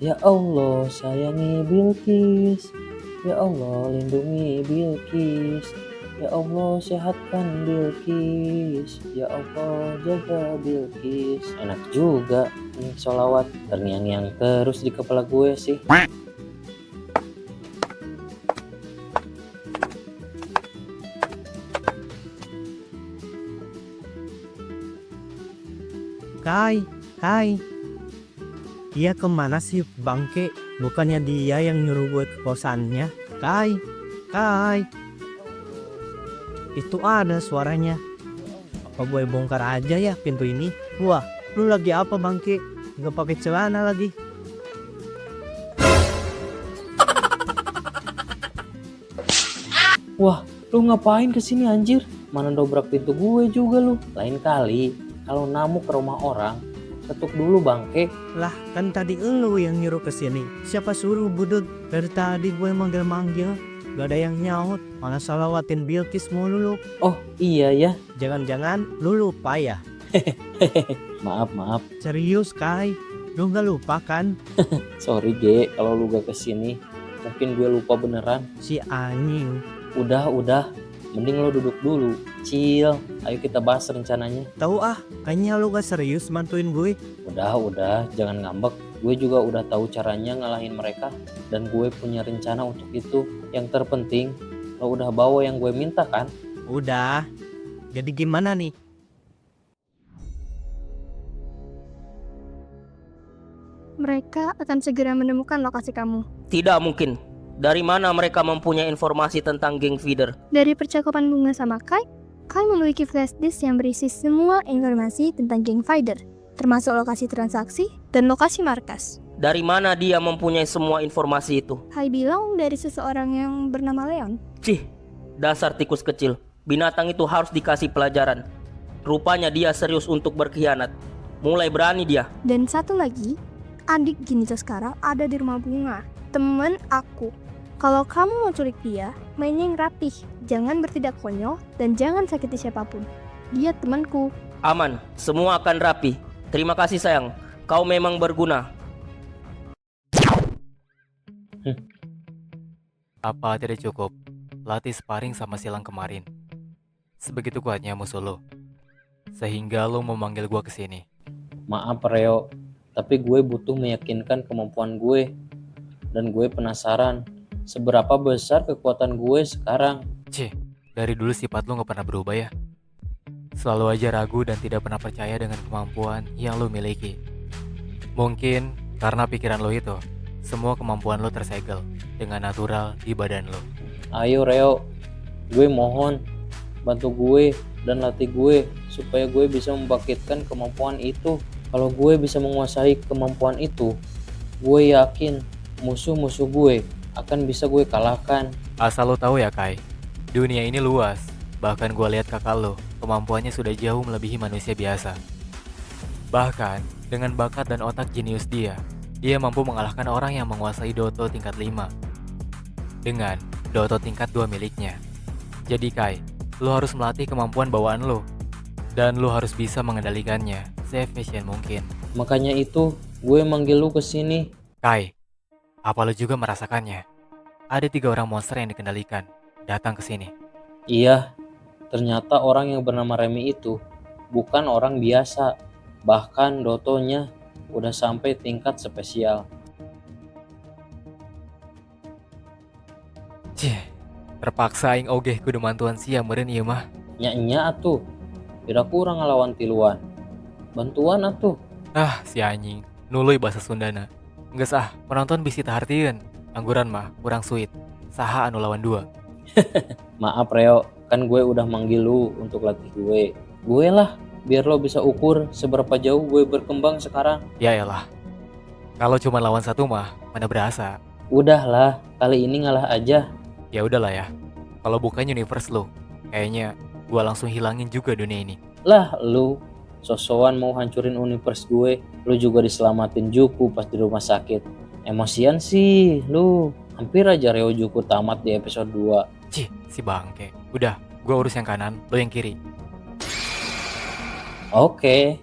Ya Allah, sayangi Bilqis. Ya Allah, lindungi Bilqis. Ya Allah, sehatkan Bilqis. Ya Allah, jaga Bilqis. Enak juga nih sholawat, terngiang-ngiang terus di kepala gue sih. Kai. Dia kemana sih bangke? Bukannya dia yang nyuruh gue ke kosannya? Kai. Itu ada suaranya. Apa gue bongkar aja ya pintu ini? Wah, lu lagi apa bangke? Gak pakai celana lagi. Wah, lu ngapain kesini anjir? Mana dobrak pintu gue juga lu. Lain kali, kalau namuk ke rumah orang, ketuk dulu bangke. Lah, kan tadi elu yang nyuruh kesini. Siapa suruh budut? Dari tadi gue manggil-manggil, gak ada yang nyaut. Malah salawatin Bilqis mulu lu. Oh iya ya. Jangan-jangan lu lupa ya? Maaf. Serius, Kai? Lu nggak lupa kan? Sorry Ge, kalau lu gak kesini. Mungkin gue lupa beneran. Si anjing. Udah. Mending lo duduk dulu. Chill. Ayo kita bahas rencananya. Tahu kayaknya lu gak serius bantuin gue. Udah, jangan ngambek. Gue juga udah tahu caranya ngalahin mereka. Dan gue punya rencana untuk itu. Yang terpenting, lo udah bawa yang gue minta kan? Udah. Jadi gimana nih? Mereka akan segera menemukan lokasi kamu. Tidak mungkin. Dari mana mereka mempunyai informasi tentang geng feeder? Dari percakapan Bunga sama Kai memiliki flash disk yang berisi semua informasi tentang geng fighter, termasuk lokasi transaksi dan lokasi markas. Dari mana dia mempunyai semua informasi itu? Kai bilang dari seseorang yang bernama Leon. Cih, dasar tikus kecil. Binatang itu harus dikasih pelajaran. Rupanya dia serius untuk berkhianat. Mulai berani dia. Dan satu lagi, adik Ginza sekarang ada di rumah Bunga, temen aku. Kalau kamu mau culik dia, mainnya yang rapih. Jangan bertindak konyol dan jangan sakiti siapapun. Dia temanku. Aman, semua akan rapi. Terima kasih sayang, kau memang berguna. Apa tidak cukup? Latih sparring sama silang kemarin. Sebegitu kuatnya musuh lo, sehingga lo memanggil gua kesini. Maaf Reo, tapi gue butuh meyakinkan kemampuan gue. Dan gue penasaran seberapa besar kekuatan gue sekarang. Cih, dari dulu sifat lo gak pernah berubah ya. Selalu aja ragu dan tidak pernah percaya dengan kemampuan yang lo miliki. Mungkin karena pikiran lo itu, semua kemampuan lo tersegel dengan natural di badan lo. Ayo Reo, gue mohon bantu gue dan latih gue supaya gue bisa membangkitkan kemampuan itu. Kalau gue bisa menguasai kemampuan itu, gue yakin musuh-musuh gue akan bisa gue kalahkan. Asal lo tahu ya Kai, dunia ini luas. Bahkan gue lihat kakak lo, kemampuannya sudah jauh melebihi manusia biasa. Bahkan dengan bakat dan otak jenius dia mampu mengalahkan orang yang menguasai Doto tingkat 5 dengan Doto tingkat 2 miliknya. Jadi Kai, lo harus melatih kemampuan bawaan lo, dan lo harus bisa mengendalikannya se-efisien mungkin. Makanya itu gue manggil lo kesini. Kai, apa lo juga merasakannya? Ada 3 orang monster yang dikendalikan datang ke sini. Iya, ternyata orang yang bernama Remy itu bukan orang biasa. Bahkan Dotonya udah sampai tingkat spesial. Cih, terpaksa aing ogeh kudu mantuan sia meureun ieu mah. Nya atuh. Tidak kurang ngelawan tiluan. Bantuan atuh. Si anjing, nuluy bahasa Sundana. Geus penonton bisi tahartieun. Angguran mah kurang sweet. Saha anu lawan 2? Maaf Reo, kan gue udah manggil lu untuk latih gue. Gue lah, biar lo bisa ukur seberapa jauh gue berkembang sekarang. Ya elah, kalau cuma lawan 1 mah mana berasa. Udahlah, kali ini ngalah aja. Ya udahlah ya, kalau bukan universe lo, kayaknya gue langsung hilangin juga dunia ini. Lah lu, sosokan mau hancurin universe gue. Lu juga diselamatin Juku pas di rumah sakit. Emosian sih lu. Hampir aja Reo Juku tamat di episode 2. Cih, si bangke. Udah, gue urus yang kanan, lo yang kiri. Oke.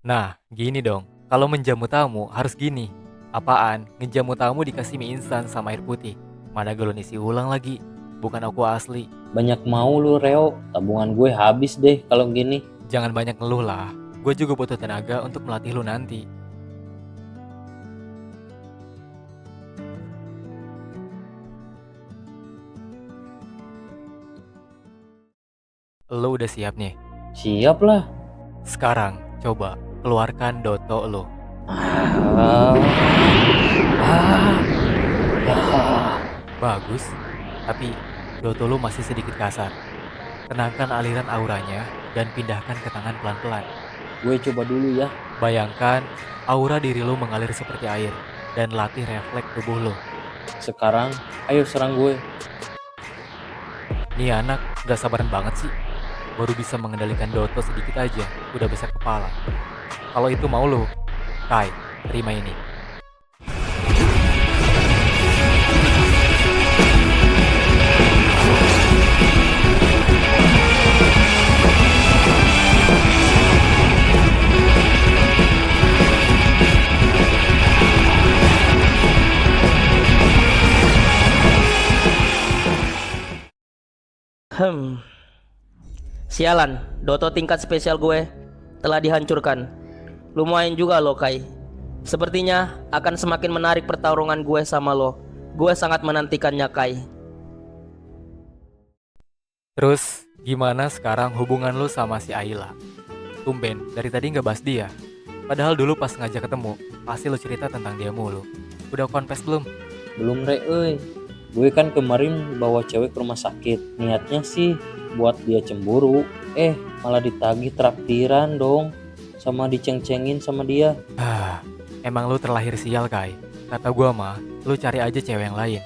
Nah, gini dong. Kalau menjamu tamu harus gini. Apaan? Ngejamu tamu dikasih mie instan sama air putih. Mana galon isi ulang lagi. Bukan aku asli. Banyak mau lu, Reo. Tabungan gue habis deh kalau gini. Jangan banyak ngeluh lah. Gue juga butuh tenaga untuk melatih lu nanti. Lo udah siap nih? Siap lah. Sekarang, coba keluarkan Doto lo. Bagus, tapi Doto lo masih sedikit kasar. Tenangkan aliran auranya dan pindahkan ke tangan pelan-pelan. Gue coba dulu ya. Bayangkan aura diri lo mengalir seperti air dan latih refleks tubuh lo. Sekarang, ayo serang gue. Nih anak gak sabaran banget sih. Baru bisa mengendalikan Doto sedikit aja, udah besar kepala. Kalau itu mau lo, Kai, terima ini. Sialan, Doto tingkat spesial gue telah dihancurkan. Lumayan juga lo, Kai. Sepertinya akan semakin menarik pertarungan gue sama lo. Gue sangat menantikannya, Kai. Terus, gimana sekarang hubungan lo sama si Ayla? Tumben, dari tadi nggak bahas dia. Padahal dulu pas ngajak ketemu, pasti lo cerita tentang dia mulu. Udah confess belum? Belum, Re, euy. Gue kan kemarin bawa cewek ke rumah sakit. Niatnya sih buat dia cemburu. Malah ditagih traktiran dong. Sama diceng-cengin sama dia. Emang lu terlahir sial, Kai. Kata gua mah, lu cari aja cewek yang lain.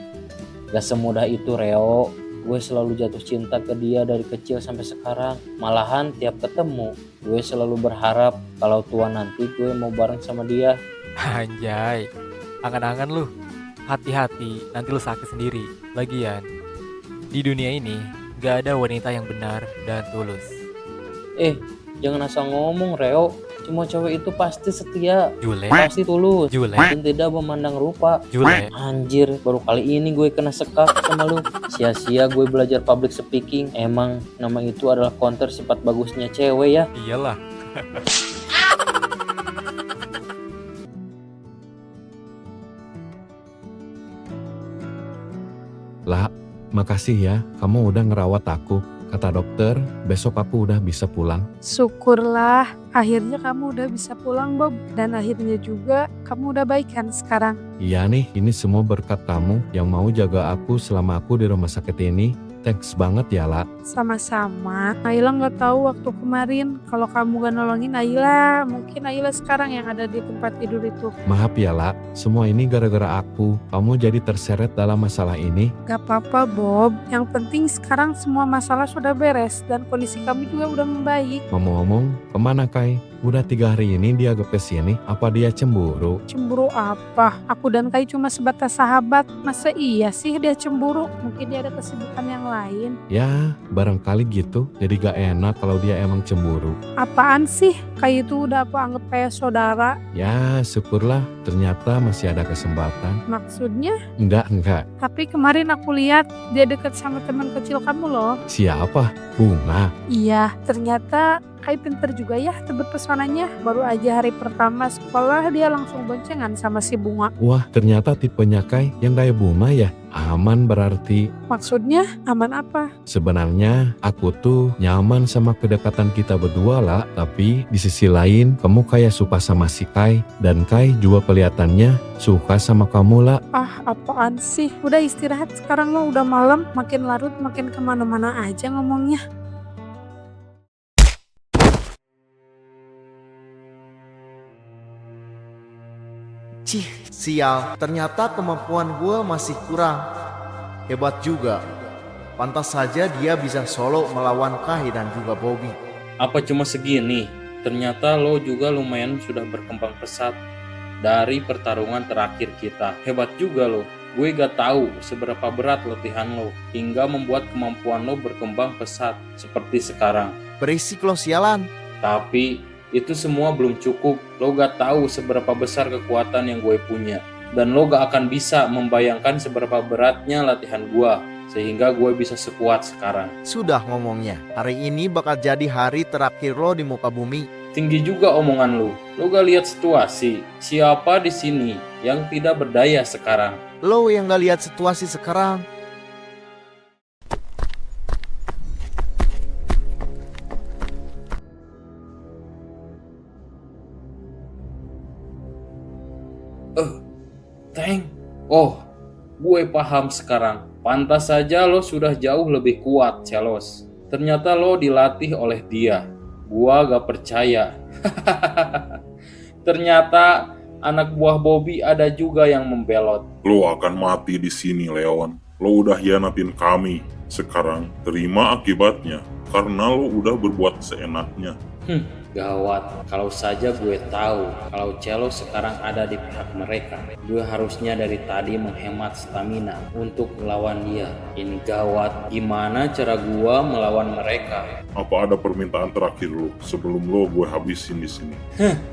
Gak semudah itu, Reo. Gue selalu jatuh cinta ke dia dari kecil sampai sekarang. Malahan tiap ketemu, gue selalu berharap kalau tua nanti gue mau bareng sama dia. Anjay, angan-angan lu. Hati-hati, nanti lu sakit sendiri. Lagian, di dunia ini gak ada wanita yang benar dan tulus. Jangan asal ngomong, Reo. Semua cewek itu pasti setia, Jule. pasti tulus, Jule. dan tidak memandang rupa. Jule. Anjir, baru kali ini gue kena sekap sama lu. Sia-sia gue belajar public speaking. Emang nama itu adalah counter sifat bagusnya cewek ya. Iyalah. Lah, makasih ya, kamu udah ngerawat aku. Kata dokter, besok aku udah bisa pulang. Syukurlah, akhirnya kamu udah bisa pulang, Bob. Dan akhirnya juga kamu udah baik kan sekarang. Iya nih, ini semua berkat kamu yang mau jaga aku selama aku di rumah sakit ini. Thanks banget ya, La. Sama-sama. Ayla nggak tahu waktu kemarin kalau kamu gak nolongin Ayla, mungkin Ayla sekarang yang ada di tempat tidur itu. Maaf ya, La. Semua ini gara-gara aku. Kamu jadi terseret dalam masalah ini. Gak apa-apa, Bob. Yang penting sekarang semua masalah sudah beres dan kondisi kamu juga udah membaik. Ngomong-ngomong, kemana Kai? Udah 3 hari ini dia gak kesini. Apa dia cemburu? Cemburu apa? Aku dan Kai cuma sebatas sahabat. Masa iya sih dia cemburu? Mungkin dia ada kesibukan yang lain. Ya, barangkali gitu. Jadi gak enak kalau dia emang cemburu. Apaan sih? Kai itu udah aku anggap kayak saudara. Ya, syukurlah. Ternyata masih ada kesempatan. Maksudnya? Enggak. Tapi kemarin aku lihat dia deket sama teman kecil kamu loh. Siapa? Bunga. Iya, ternyata Kai pinter juga ya tebak pesonanya. Baru aja hari pertama sekolah dia langsung boncengan sama si Bunga. Wah, ternyata tipenya Kai yang kayak Bunga ya. Aman berarti. Maksudnya aman apa? Sebenarnya aku tuh nyaman sama kedekatan kita berdua lah. Tapi di sisi lain kamu kayak suka sama si Kai. Dan Kai juga kelihatannya suka sama kamu lah. Apaan sih? Udah istirahat sekarang lo, udah malam. Makin larut makin kemana-mana aja ngomongnya. Cih, sial. Ternyata kemampuan gue masih kurang. Hebat juga. Pantas saja dia bisa solo melawan Kai dan juga Bobby. Apa cuma segini? Ternyata lo juga lumayan sudah berkembang pesat dari pertarungan terakhir kita. Hebat juga lo. Gue gak tahu seberapa berat latihan lo hingga membuat kemampuan lo berkembang pesat seperti sekarang. Berisik lo sialan. Tapi Itu semua belum cukup. Lo gak tahu seberapa besar kekuatan yang gue punya. Dan lo gak akan bisa membayangkan seberapa beratnya latihan gue, sehingga gue bisa sekuat sekarang. Sudah ngomongnya, hari ini bakal jadi hari terakhir lo di muka bumi. Tinggi juga omongan lo. Lo gak lihat situasi. Siapa di sini yang tidak berdaya sekarang? Lo yang gak lihat situasi sekarang. Tank. Oh, gue paham sekarang. Pantas saja lo sudah jauh lebih kuat, Celos. Ternyata lo dilatih oleh dia. Gua gak percaya. Ternyata anak buah Bobby ada juga yang membelot. Lo akan mati di sini, Leon. Lo udah hianatin kami. Sekarang terima akibatnya. Karena lo udah berbuat seenaknya. Gawat, kalau saja gue tahu kalau Celos sekarang ada di pihak mereka. Gue harusnya dari tadi menghemat stamina untuk melawan dia. Ini gawat, gimana cara gue melawan mereka? Apa ada permintaan terakhir lo sebelum lo gue habisin di sini?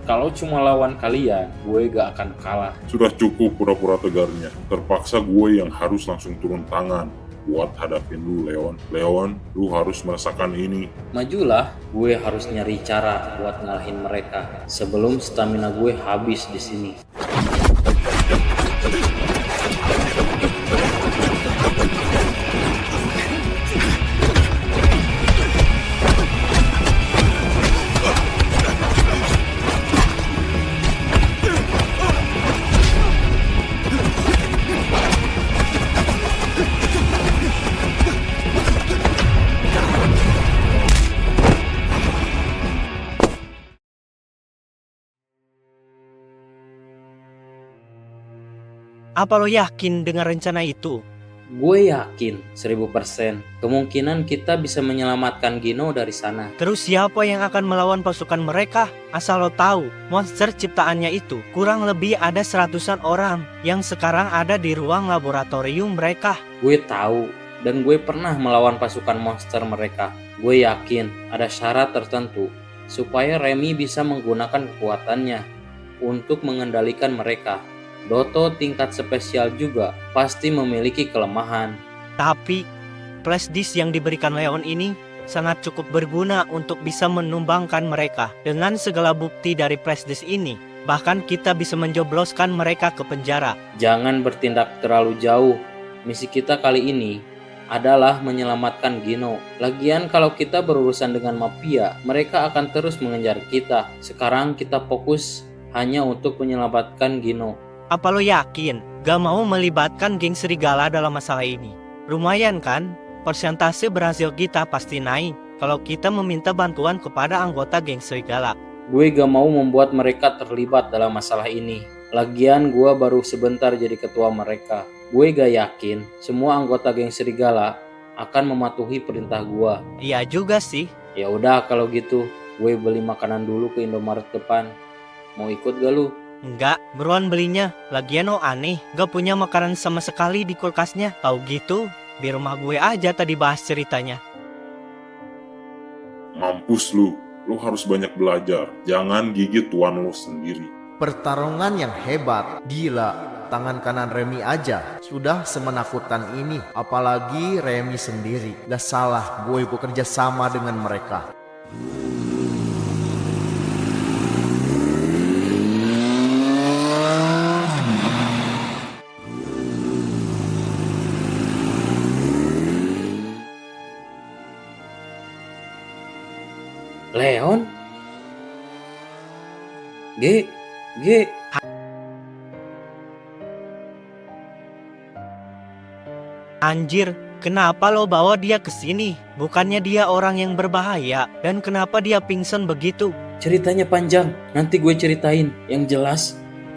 Kalau cuma lawan kalian, gue gak akan kalah. Sudah cukup pura-pura tegarnya. Terpaksa gue yang harus langsung turun tangan buat hadapin lu, Leon. Leon, lu harus merasakan ini. Majulah, gue harus nyari cara buat ngalahin mereka sebelum stamina gue habis di sini. Apa lo yakin dengan rencana itu? Gue yakin 1000% kemungkinan kita bisa menyelamatkan Gino dari sana. Terus siapa yang akan melawan pasukan mereka? Asal lo tahu, monster ciptaannya itu kurang lebih ada 100-an orang yang sekarang ada di ruang laboratorium mereka. Gue tahu dan gue pernah melawan pasukan monster mereka. Gue yakin ada syarat tertentu supaya Remy bisa menggunakan kekuatannya untuk mengendalikan mereka. Doto tingkat spesial juga pasti memiliki kelemahan. Tapi flash disk yang diberikan Leon ini sangat cukup berguna untuk bisa menumbangkan mereka. Dengan segala bukti dari flash disk ini, bahkan kita bisa menjobloskan mereka ke penjara. Jangan bertindak terlalu jauh. Misi kita kali ini adalah menyelamatkan Gino. Lagian kalau kita berurusan dengan mafia, mereka akan terus mengejar kita. Sekarang kita fokus hanya untuk menyelamatkan Gino. Apa lo yakin gak mau melibatkan geng serigala dalam masalah ini? Lumayan kan? Persentase berhasil kita pasti naik kalau kita meminta bantuan kepada anggota geng serigala. Gue gak mau membuat mereka terlibat dalam masalah ini. Lagian gue baru sebentar jadi ketua mereka. Gue gak yakin semua anggota geng serigala akan mematuhi perintah gue. Iya juga sih. Ya udah kalau gitu, gue beli makanan dulu ke Indomaret depan. Mau ikut gak lu? Enggak, buruan belinya. Lagian lo aneh, gak punya makanan sama sekali di kulkasnya. Tahu gitu, di rumah gue aja tadi bahas ceritanya. Mampus lu harus banyak belajar. Jangan gigit tuan lu sendiri. Pertarungan yang hebat, gila. Tangan kanan Remy aja sudah semenakutkan ini. Apalagi Remy sendiri. Gak salah gue bekerja sama dengan mereka. Leon? G. Anjir, kenapa lo bawa dia ke sini? Bukannya dia orang yang berbahaya, dan kenapa dia pingsan begitu? Ceritanya panjang, nanti gue ceritain. Yang jelas,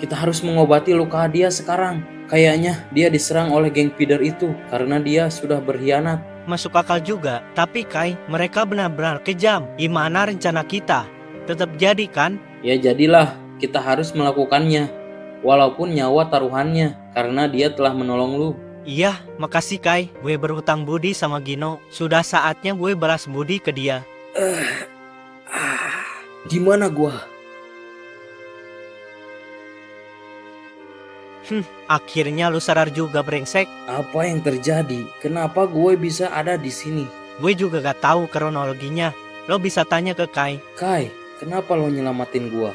kita harus mengobati luka dia sekarang. Kayaknya dia diserang oleh geng feeder itu karena dia sudah berkhianat. Masuk akal juga, tapi Kai, mereka benar-benar kejam. Gimana rencana kita? Tetap jadi kan? Ya jadilah, kita harus melakukannya. Walaupun nyawa taruhannya, karena dia telah menolong lu. Iya, makasih Kai. Gue berhutang budi sama Gino. Sudah saatnya gue balas budi ke dia. Gimana gua? Akhirnya lu sadar juga, brengsek. Apa yang terjadi? Kenapa gue bisa ada di sini? Gue juga gak tahu kronologinya. Lo bisa tanya ke Kai. Kai, kenapa lo nyelamatin gua?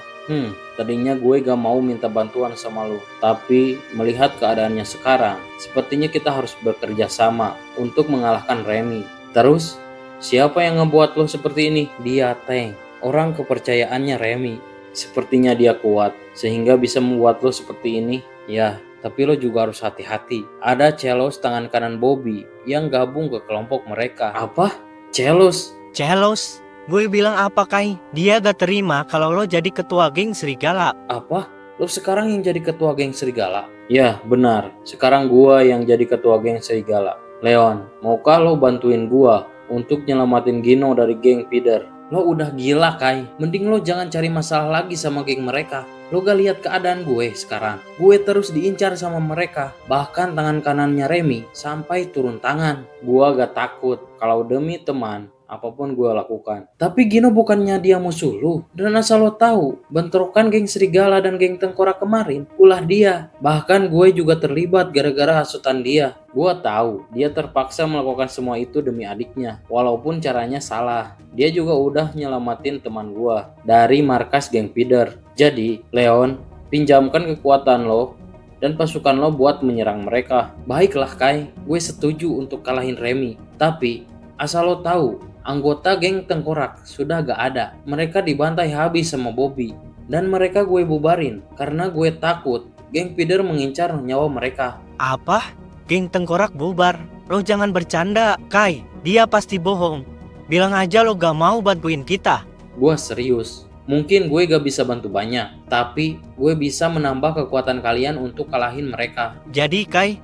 Tadinya gue gak mau minta bantuan sama lo. Tapi melihat keadaannya sekarang, sepertinya kita harus bekerja sama untuk mengalahkan Remy. Terus, siapa yang ngebuat lo seperti ini? Dia Tank, orang kepercayaannya Remy. Sepertinya dia kuat, sehingga bisa membuat lo seperti ini. Ya, tapi lo juga harus hati-hati. Ada Celos tangan kanan Bobby yang gabung ke kelompok mereka. Apa? Celos? Celos? Gue bilang apa, Kai? Dia gak terima kalau lo jadi ketua geng serigala. Apa? Lo sekarang yang jadi ketua geng serigala? Ya, benar. Sekarang gua yang jadi ketua geng serigala. Leon, maukah lo bantuin gua untuk nyelamatin Gino dari geng Peter? Lo udah gila, Kai. Mending lo jangan cari masalah lagi sama geng mereka. Lo gak lihat keadaan gue sekarang. Gue terus diincar sama mereka. Bahkan tangan kanannya Remy sampai turun tangan. Gua gak takut kalau demi teman. Apapun gue lakukan. Tapi Gino bukannya dia musuh lu. Dan asal lo tahu, bentrokan geng serigala dan geng tengkorak kemarin, ulah dia. Bahkan gue juga terlibat gara-gara hasutan dia. Gue tahu dia terpaksa melakukan semua itu demi adiknya. Walaupun caranya salah. Dia juga udah nyelamatin teman gue dari markas geng Peter. Jadi, Leon, pinjamkan kekuatan lo dan pasukan lo buat menyerang mereka. Baiklah, Kai. Gue setuju untuk kalahin Remy. Tapi, asal lo tahu, anggota geng tengkorak sudah gak ada. Mereka dibantai habis sama Bobby. Dan mereka gue bubarin karena gue takut geng Peter mengincar nyawa mereka. Apa? Geng tengkorak bubar? Lo jangan bercanda, Kai. Dia pasti bohong. Bilang aja lo gak mau bantuin kita. Gue serius. Mungkin gue gak bisa bantu banyak, tapi gue bisa menambah kekuatan kalian untuk kalahin mereka. Jadi, Kai,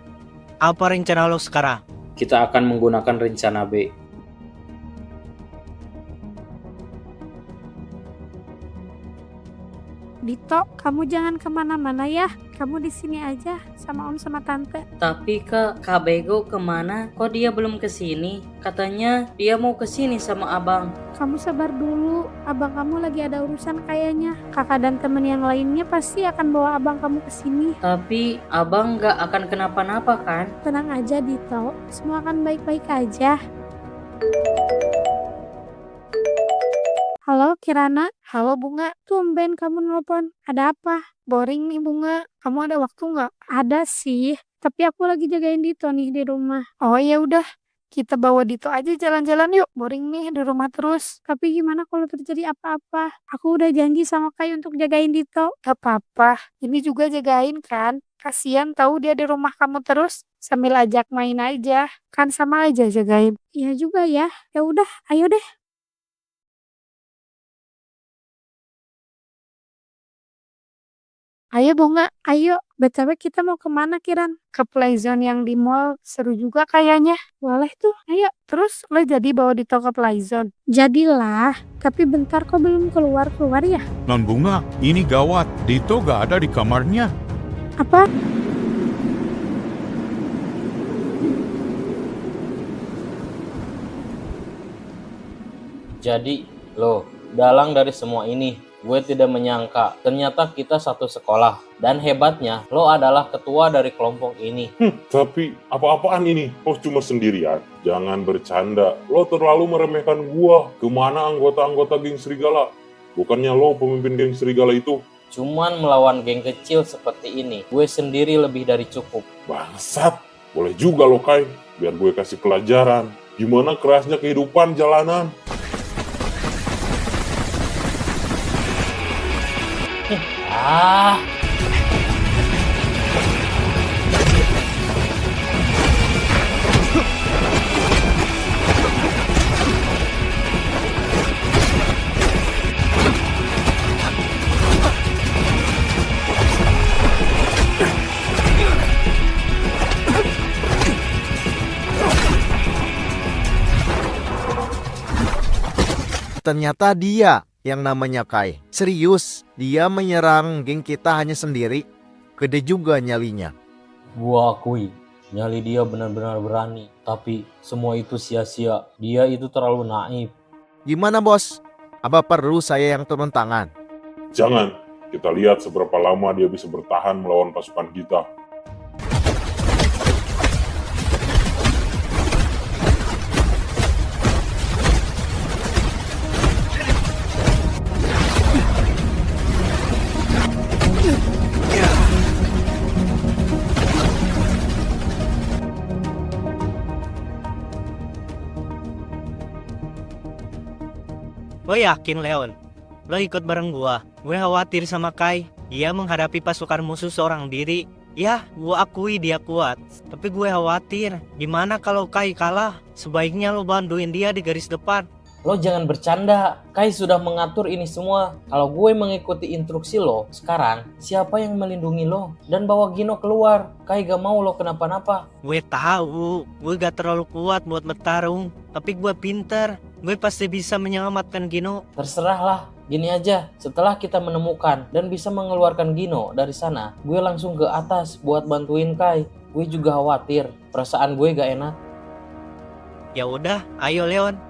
apa rencana lo sekarang? Kita akan menggunakan rencana B. Dito, kamu jangan kemana-mana ya. Kamu di sini aja sama om sama tante. Tapi Kak Bego kemana? Kok dia belum kesini? Katanya dia mau kesini sama abang. Kamu sabar dulu. Abang kamu lagi ada urusan kayaknya. Kakak dan temen yang lainnya pasti akan bawa abang kamu kesini. Tapi abang gak akan kenapa-napa kan? Tenang aja Dito. Semua akan baik-baik aja. Halo Kirana, halo Bunga. Tumben kamu nelpon. Ada apa? Boring nih Bunga. Kamu ada waktu nggak? Ada sih. Tapi aku lagi jagain Dito nih di rumah. Oh ya udah, kita bawa Dito aja jalan-jalan yuk. Boring nih di rumah terus. Tapi gimana kalau terjadi apa-apa? Aku udah janji sama Kai untuk jagain Dito. Gak apa-apa. Ini juga jagain kan. Kasian tahu dia di rumah kamu terus. Sambil ajak main aja. Kan sama aja jagain. Iya juga ya. Ya udah, ayo deh. Ayo Bunga, ayo. BTW kita mau kemana Kiran? Ke Playzone yang di mall, seru juga kayaknya. Boleh tuh, ayo. Terus lo jadi bawa Dito ke Playzone? Jadilah, tapi bentar kok belum keluar-keluar ya? Non Bunga, ini gawat. Dito gak ada di kamarnya. Apa? Jadi, lo, dalang dari semua ini. Gue tidak menyangka, ternyata kita satu sekolah. Dan hebatnya, lo adalah ketua dari kelompok ini. Tapi apa-apaan ini? Lo cuma sendirian. Jangan bercanda. Lo terlalu meremehkan gua. Kemana anggota-anggota geng serigala? Bukannya lo pemimpin geng serigala itu? Cuman melawan geng kecil seperti ini, gue sendiri lebih dari cukup. Bangsat. Boleh juga lo Kai. Biar gue kasih pelajaran. Gimana kerasnya kehidupan jalanan. Ah. Ternyata dia yang namanya Kai. Serius, dia menyerang geng kita hanya sendiri. Gede juga nyalinya. Gua akui, nyali dia benar-benar berani. Tapi semua itu sia-sia. Dia itu terlalu naif. Gimana bos? Apa perlu saya yang turun tangan? Jangan, kita lihat seberapa lama dia bisa bertahan melawan pasukan kita. Lo yakin, Leon? Lo ikut bareng gua. Gue khawatir sama Kai. Dia menghadapi pasukan musuh seorang diri. Ya, gua akui dia kuat. Tapi gue khawatir. Gimana kalau Kai kalah? Sebaiknya lo bantuin dia di garis depan. Lo jangan bercanda. Kai sudah mengatur ini semua. Kalau gue mengikuti instruksi lo, sekarang siapa yang melindungi lo? Dan bawa Gino keluar. Kai gak mau lo kenapa-napa. Gue tahu, gue gak terlalu kuat buat bertarung. Tapi gue pinter. Gue pasti bisa menyelamatkan Gino. Terserahlah. Gini aja, setelah kita menemukan dan bisa mengeluarkan Gino dari sana, gue langsung ke atas buat bantuin Kai. Gue juga khawatir, perasaan gue gak enak. Ya udah, ayo Leon.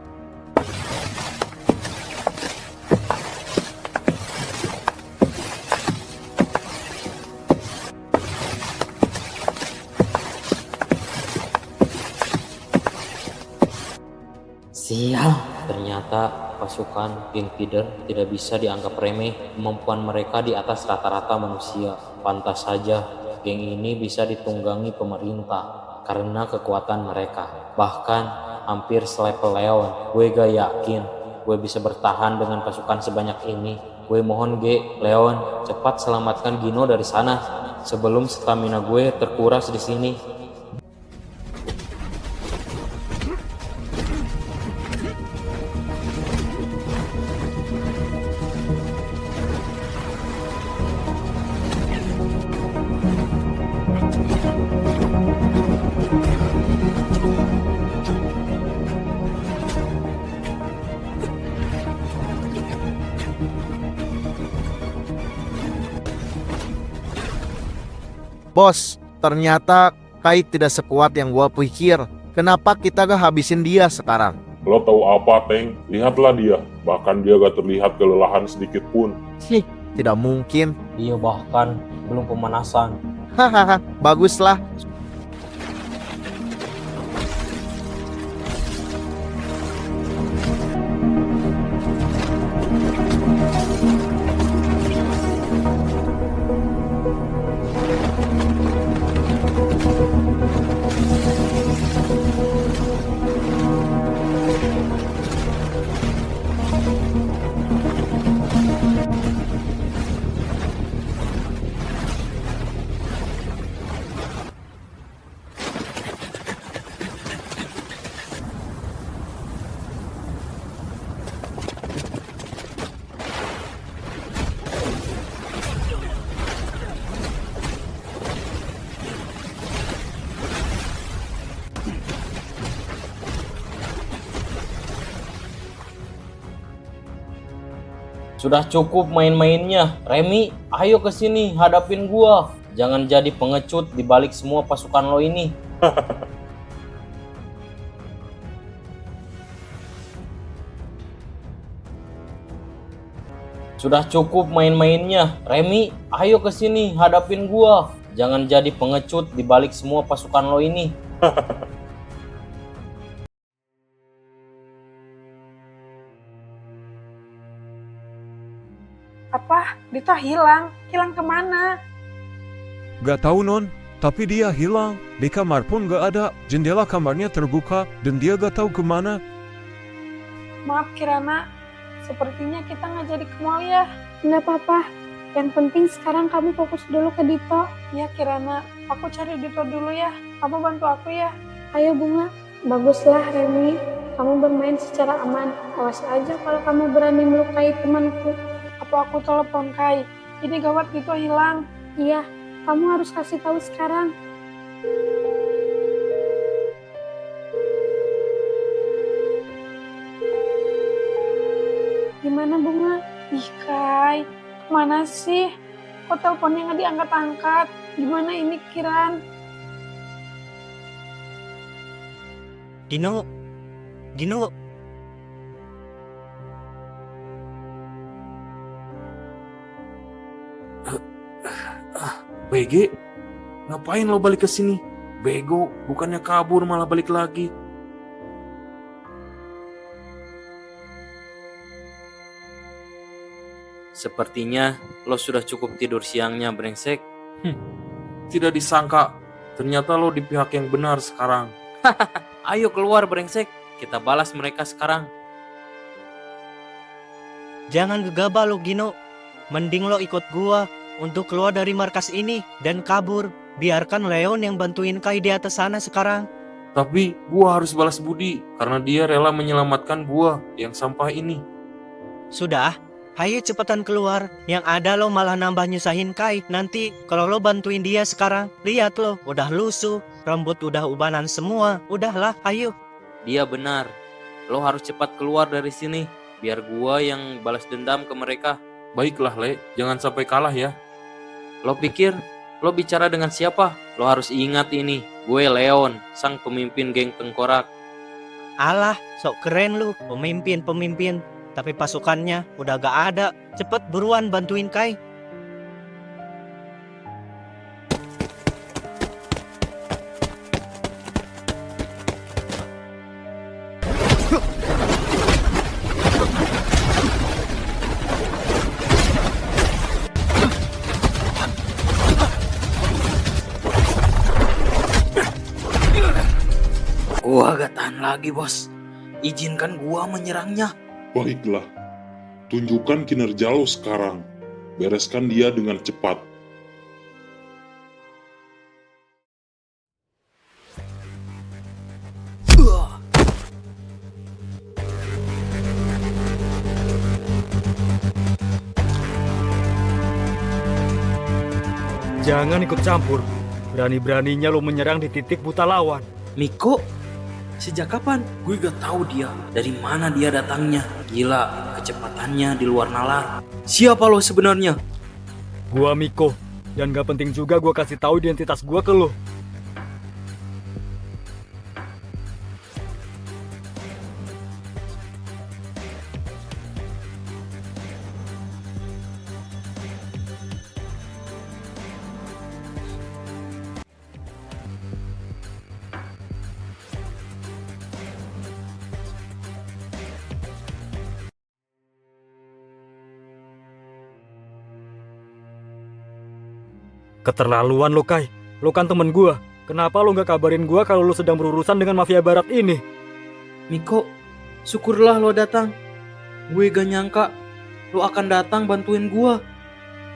Sial, ternyata pasukan geng Feeder tidak bisa dianggap remeh. Kemampuan mereka di atas rata-rata manusia. Pantas saja geng ini bisa ditunggangi pemerintah karena kekuatan mereka. Bahkan hampir selevel Leon. Gue gak yakin gue bisa bertahan dengan pasukan sebanyak ini. Gue mohon Leon, cepat selamatkan Gino dari sana sebelum stamina gue terkuras di sini. Bos, ternyata Kai tidak sekuat yang gua pikir. Kenapa kita gak habisin dia sekarang? Lo tahu apa, Teng? Lihatlah dia. Bahkan dia gak terlihat kelelahan sedikit pun. Tidak mungkin. Iya, bahkan belum pemanasan. Hahaha, baguslah. Sudah cukup main-mainnya. Remy, ayo ke sini hadapin gua. Jangan jadi pengecut di balik semua pasukan lo ini. Sudah cukup main-mainnya. Remy, ayo ke sini hadapin gua. Jangan jadi pengecut di balik semua pasukan lo ini. Apa? Dito hilang? Hilang kemana? Gak tahu non, tapi dia hilang. Di kamar pun gak ada. Jendela kamarnya terbuka dan dia gak tahu kemana. Maaf Kirana, sepertinya kita nggak jadi ke mall ya. Nggak apa-apa. Yang penting sekarang kamu fokus dulu ke Dito. Ya Kirana, aku cari Dito dulu ya. Kamu bantu aku ya. Ayo Bunga. Baguslah Remy. Kamu bermain secara aman. Awas aja kalau kamu berani melukai temanku. Apa aku telepon Kai? Ini gawat Dito hilang. Iya, kamu harus kasih tahu sekarang. Gimana Bunga? Ih Kai, kemana sih? Kok teleponnya nggak diangkat-angkat? Gimana ini Kiran? Dino. BG, ngapain lo balik ke sini? Bego, bukannya kabur malah balik lagi. Sepertinya lo sudah cukup tidur siangnya, brengsek. Tidak disangka, ternyata lo di pihak yang benar sekarang. Ayo keluar, brengsek. Kita balas mereka sekarang. Jangan gegabah lo, Gino. Mending lo ikut gua untuk keluar dari markas ini dan kabur. Biarkan Leon yang bantuin Kai di atas sana sekarang. Tapi gua harus balas budi karena dia rela menyelamatkan gua yang sampah ini. Sudah, ayo cepetan keluar. Yang ada lo malah nambah nyusahin Kai. Nanti kalau lo bantuin dia sekarang, lihat lo udah lusuh, rambut udah ubanan semua. Udahlah, ayo. Dia benar. Lo harus cepat keluar dari sini. Biar gua yang balas dendam ke mereka. Baiklah, Le. Jangan sampai kalah ya. Lo pikir lo bicara dengan siapa? Lo harus ingat ini. Gue Leon, sang pemimpin geng tengkorak. Alah, sok keren lu, pemimpin. Tapi pasukannya udah gak ada. Cepet buruan bantuin Kai. Gua gak tahan lagi, bos. Izinkan gua menyerangnya. Baiklah, tunjukkan kinerja lo sekarang. Bereskan dia dengan cepat. Jangan ikut campur. Berani-beraninya lo menyerang di titik buta lawan. Miko, sejak kapan? Gue gak tahu dia. Dari mana dia datangnya? Gila, kecepatannya di luar nalar. Siapa lo sebenarnya? Gua Miko. Dan gak penting juga gua kasih tahu identitas gua ke lo. Keterlaluan lo, Kai. Lo kan temen gua. Kenapa lo gak kabarin gua kalau lo sedang berurusan dengan mafia barat ini? Miko, syukurlah lo datang. Gue gak nyangka lo akan datang bantuin gua.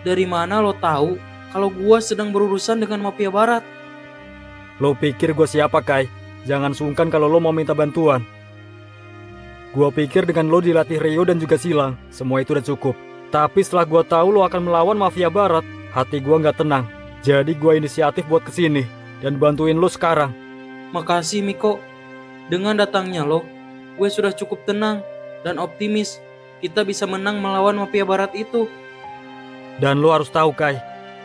Dari mana lo tahu kalau gua sedang berurusan dengan mafia barat? Lo pikir gua siapa, Kai? Jangan sungkan kalau lo mau minta bantuan. Gua pikir dengan lo dilatih Rio dan juga Silang, semua itu udah cukup. Tapi setelah gua tahu lo akan melawan mafia barat, hati gua gak tenang. Jadi gua inisiatif buat kesini dan bantuin lo sekarang. Makasih, Miko. Dengan datangnya lo, gue sudah cukup tenang dan optimis kita bisa menang melawan mafia barat itu. Dan lo harus tahu, Kai,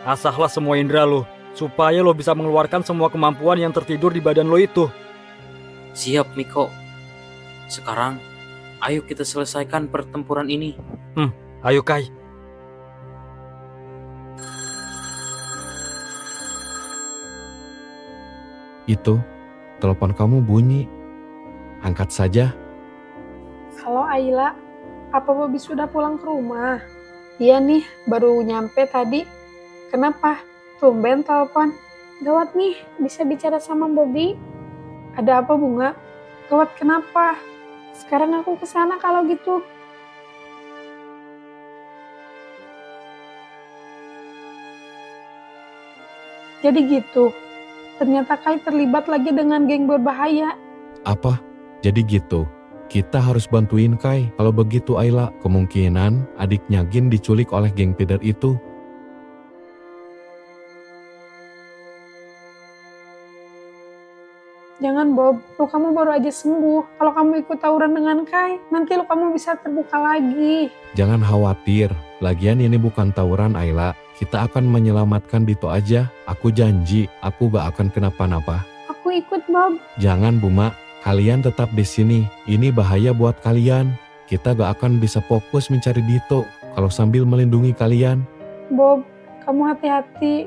asahlah semua indera lo supaya lo bisa mengeluarkan semua kemampuan yang tertidur di badan lo itu. Siap, Miko. Sekarang, ayo kita selesaikan pertempuran ini. Ayo, Kai. Itu, telepon kamu bunyi. Angkat saja. Halo Ayla, apa Bobby sudah pulang ke rumah? Iya nih, baru nyampe tadi. Kenapa? Tumben telepon. Gawat nih, bisa bicara sama Bobby. Ada apa, Bunga? Gawat kenapa? Sekarang aku kesana kalau gitu. Jadi gitu. Ternyata Kai terlibat lagi dengan geng berbahaya. Apa? Jadi gitu. Kita harus bantuin Kai. Kalau begitu Ayla, kemungkinan adiknya Gin diculik oleh geng Peter itu. Jangan Bob, lukamu baru aja sembuh. Kalau kamu ikut tawuran dengan Kai, nanti lukamu bisa terbuka lagi. Jangan khawatir. Lagian ini bukan tawuran Ayla. Kita akan menyelamatkan Dito aja. Aku janji, aku gak akan kenapa-napa. Aku ikut Bob. Jangan Buma, kalian tetap di sini. Ini bahaya buat kalian. Kita gak akan bisa fokus mencari Dito kalau sambil melindungi kalian. Bob, Kamu hati-hati.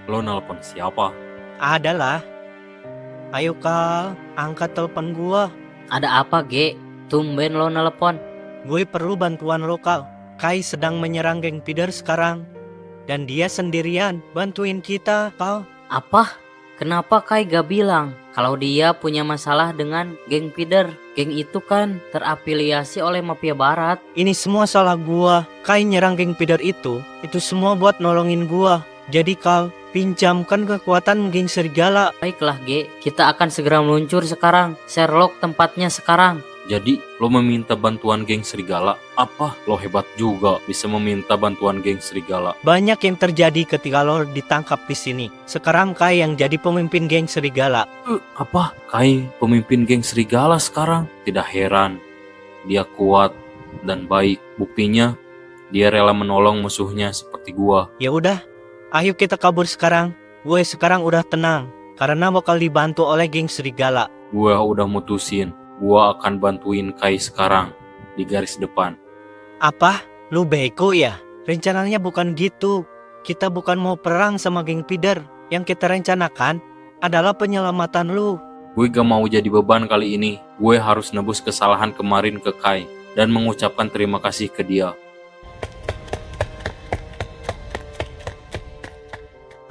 Lo nelpon siapa? Adalah. Ayo Kal, angkat telepon gua. Ada apa, Ge? Tumben lo nelpon. Gue perlu bantuan lo, Kal. Kai sedang menyerang geng Pider sekarang. Dan dia sendirian bantuin kita, Kal. Apa? Kenapa Kai gak bilang kalau dia punya masalah dengan geng Pider? Geng itu kan terafiliasi oleh Mafia Barat. Ini semua salah gua. Kai nyerang geng Pider itu semua buat nolongin gua. Jadi Kal, pinjamkan kekuatan geng serigala. Baiklah, Ge. Kita akan segera meluncur sekarang. Sherlock tempatnya sekarang. Jadi lo meminta bantuan geng serigala? Apa? Lo hebat juga bisa meminta bantuan geng serigala. Banyak yang terjadi ketika lo ditangkap di sini. Sekarang Kai yang jadi pemimpin geng serigala. Apa? Kai pemimpin geng serigala sekarang? Tidak heran. Dia kuat dan baik. Buktinya dia rela menolong musuhnya seperti gua. Ya udah, ayo kita kabur sekarang. Gue sekarang udah tenang karena bakal dibantu oleh geng serigala. Gua udah mutusin. Gua akan bantuin Kai sekarang di garis depan. Apa? Lu bego ya? Rencananya bukan gitu. Kita bukan mau perang sama geng Pider. Yang kita rencanakan adalah penyelamatan lu. Gue gak mau jadi beban kali ini. Gue harus nebus kesalahan kemarin ke Kai dan mengucapkan terima kasih ke dia.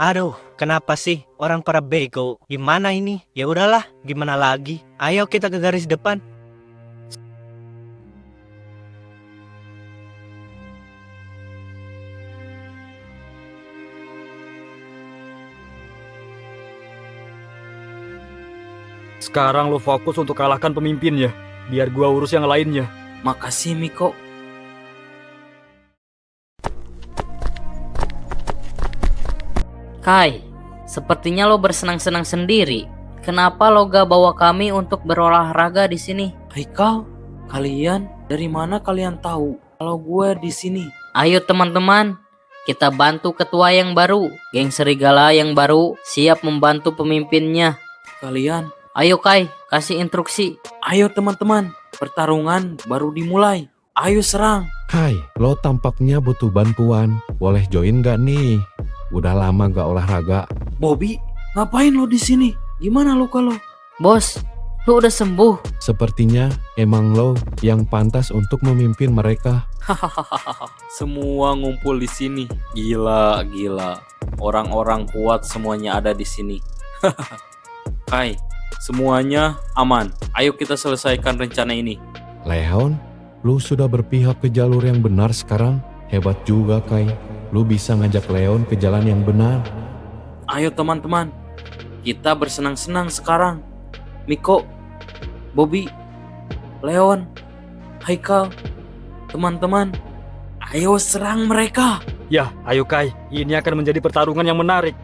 Aduh, kenapa sih orang para bego? Gimana ini? Ya udahlah, gimana lagi? Ayo kita ke garis depan. Sekarang lo fokus untuk kalahkan pemimpinnya, biar gua urus yang lainnya. Makasih, Miko. Kai, sepertinya lo bersenang-senang sendiri. Kenapa lo gak bawa kami untuk berolahraga di sini? Haikal, kalian dari mana kalian tahu kalau gue di sini? Ayo teman-teman, kita bantu ketua yang baru. Geng serigala yang baru siap membantu pemimpinnya. Kalian, ayo Kai, kasih instruksi. Ayo teman-teman, pertarungan baru dimulai. Ayo serang. Hai, lo tampaknya butuh bantuan. Boleh join gak nih? Udah lama gak olahraga. Bobby, ngapain lo di sini? Gimana luka lo? Bos, lo udah sembuh. Sepertinya emang lo yang pantas untuk memimpin mereka. Hahaha, semua ngumpul di sini. Gila. Orang-orang kuat semuanya ada di sini. Kai, semuanya aman. Ayo kita selesaikan rencana ini. Leon, lu sudah berpihak ke jalur yang benar sekarang. Hebat juga, Kai. Lu bisa ngajak Leon ke jalan yang benar. Ayo teman-teman, kita bersenang-senang sekarang. Miko, Bobby, Leon, Haikal, teman-teman, ayo serang mereka. Ya, ayo Kai, ini akan menjadi pertarungan yang menarik.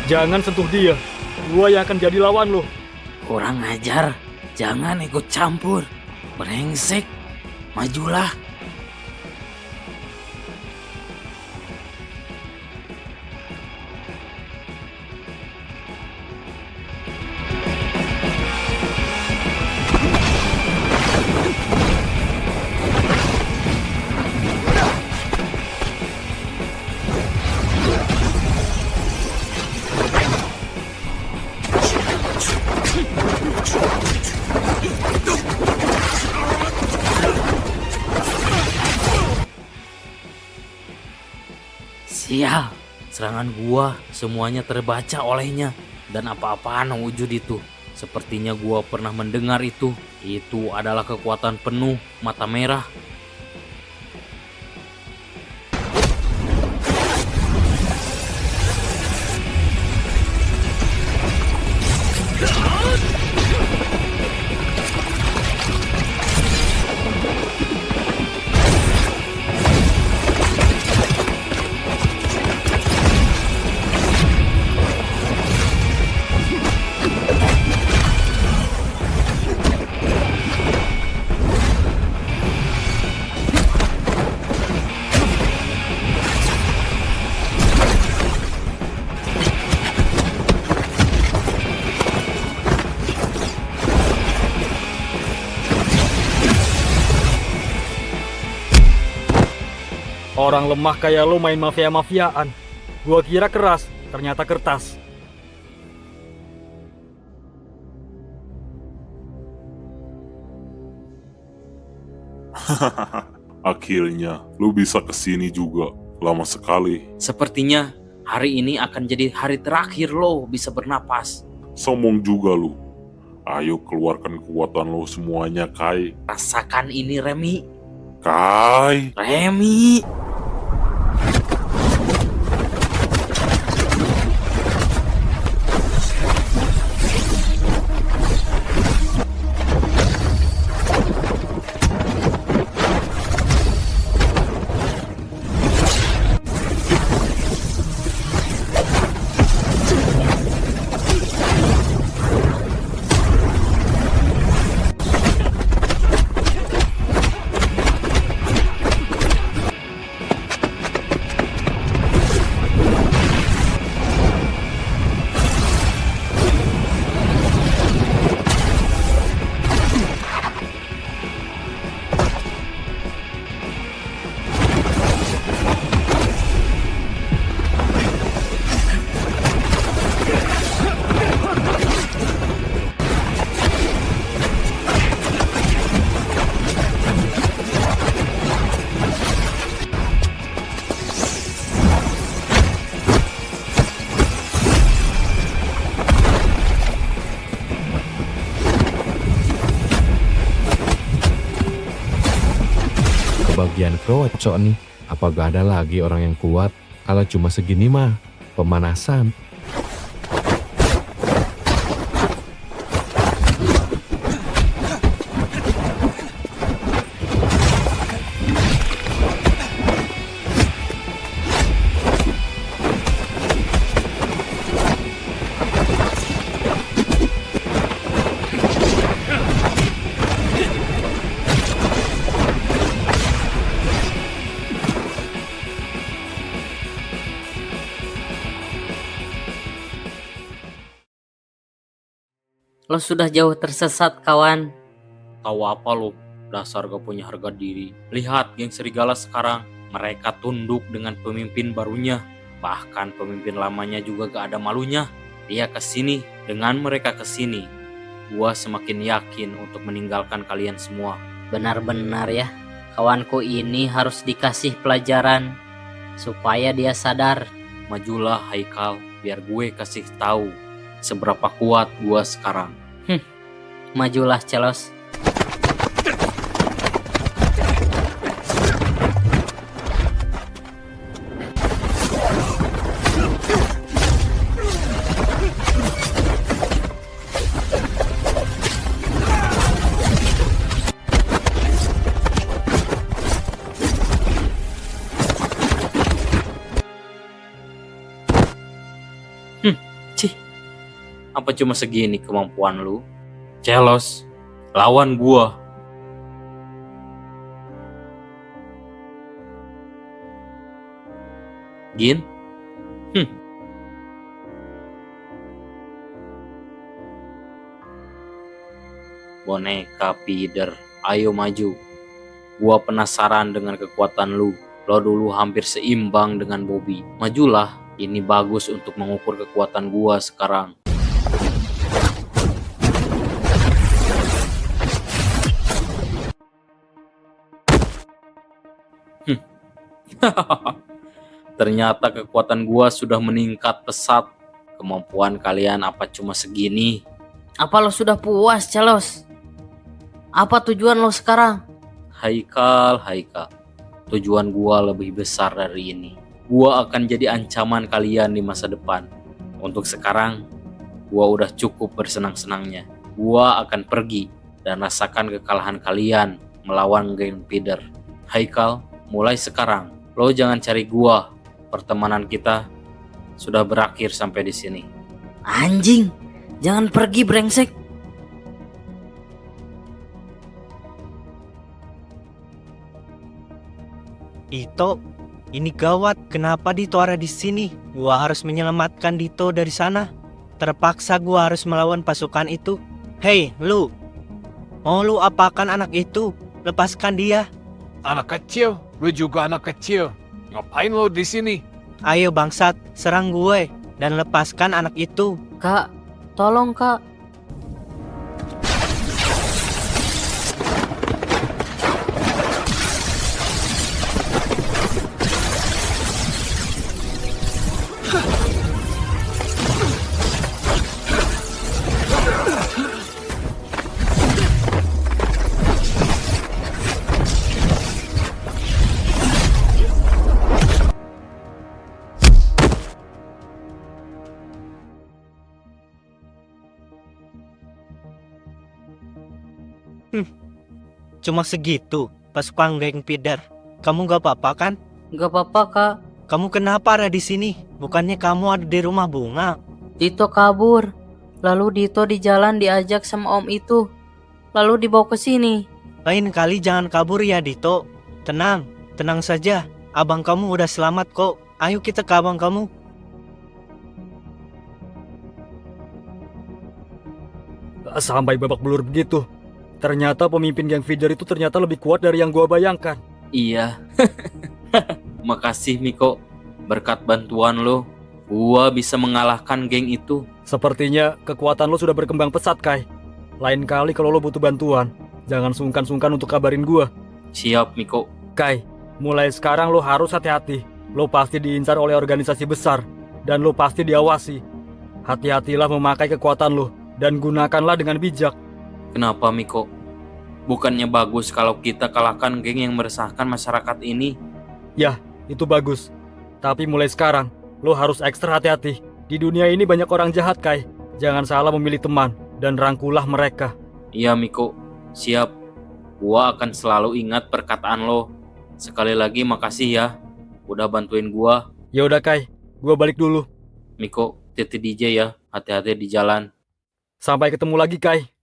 Jangan sentuh dia, gua yang akan jadi lawan lo. Kurang ajar, jangan ikut campur. Brengsek, majulah. Sial, serangan gua semuanya terbaca olehnya. Dan apa-apaan wujud itu. Sepertinya gua pernah mendengar itu. Itu adalah kekuatan penuh mata merah. Orang lemah kayak lo main mafia-mafiaan. Gua kira keras, ternyata kertas. Akhirnya, lu bisa kesini juga. Lama sekali. Sepertinya hari ini akan jadi hari terakhir lo bisa bernapas. Sombong juga lu. Ayo keluarkan kekuatan lo semuanya, Kai. Rasakan ini, Remi. Kai. Remi. Bagian kroco nih, apa gak ada lagi orang yang kuat? Kalau cuma segini mah, pemanasan. Lo sudah jauh tersesat, kawan. Tahu apa lo? Dasar gak punya harga diri. Lihat geng serigala sekarang. Mereka tunduk dengan pemimpin barunya. Bahkan pemimpin lamanya juga gak ada malunya. Dia kesini. Dengan mereka kesini, gua semakin yakin untuk meninggalkan kalian semua. Benar-benar ya. Kawanku ini harus dikasih pelajaran supaya dia sadar. Majulah Haikal, biar gue kasih tahu seberapa kuat gua sekarang. Majulah Celos. Apa cuma segini kemampuan lu? Celos, lawan gua. Gin? Boneka Pider, ayo maju. Gua penasaran dengan kekuatan lu. Lo dulu hampir seimbang dengan Bobby. Majulah, ini bagus untuk mengukur kekuatan gua sekarang. Ternyata kekuatan gua sudah meningkat pesat. Kemampuan kalian apa cuma segini? Apa lo sudah puas, Celos? Apa tujuan lo sekarang? Haikal. Tujuan gua lebih besar dari ini. Gua akan jadi ancaman kalian di masa depan. Untuk sekarang, gua udah cukup bersenang-senangnya. Gua akan pergi dan rasakan kekalahan kalian melawan geng Pider. Haikal, mulai sekarang lo jangan cari gua. Pertemanan kita sudah berakhir sampai di sini. Anjing, jangan pergi brengsek. Dito, ini gawat. Kenapa Dito ada di sini? Gua harus menyelamatkan Dito dari sana. Terpaksa gua harus melawan pasukan itu. Hei, lu. Mau lu apakan anak itu? Lepaskan dia. Anak kecil, lu juga anak kecil. Ngapain lo di sini? Ayo bangsat, serang gue dan lepaskan anak itu. Kak, tolong kak. Cuma segitu, pasukan geng Peter. Kamu gak apa-apa kan? Gak apa-apa kak. Kamu kenapa ada di sini? Bukannya kamu ada di rumah bunga? Dito kabur. Lalu Dito di jalan diajak sama om itu. Lalu dibawa ke sini. Lain kali jangan kabur ya Dito. Tenang, tenang saja. Abang kamu udah selamat kok. Ayo kita ke abang kamu. Sampai babak belur begitu. Ternyata pemimpin geng feeder itu ternyata lebih kuat dari yang gua bayangkan. Iya. Makasih Miko. Berkat bantuan lo, gua bisa mengalahkan geng itu. Sepertinya kekuatan lo sudah berkembang pesat, Kai. Lain kali kalau lo butuh bantuan, jangan sungkan-sungkan untuk kabarin gua. Siap, Miko. Kai, mulai sekarang lo harus hati-hati. Lo pasti diincar oleh organisasi besar, dan lo pasti diawasi. Hati-hatilah memakai kekuatan lo, dan gunakanlah dengan bijak. Kenapa, Miko? Bukannya bagus kalau kita kalahkan geng yang meresahkan masyarakat ini? Ya, itu bagus. Tapi mulai sekarang, lo harus ekstra hati-hati. Di dunia ini banyak orang jahat, Kai. Jangan salah memilih teman, dan rangkulah mereka. Iya, Miko. Siap. Gua akan selalu ingat perkataan lo. Sekali lagi makasih ya, udah bantuin gua. Ya udah, Kai. Gua balik dulu. Miko, titip DJ ya. Hati-hati di jalan. Sampai ketemu lagi, Kai.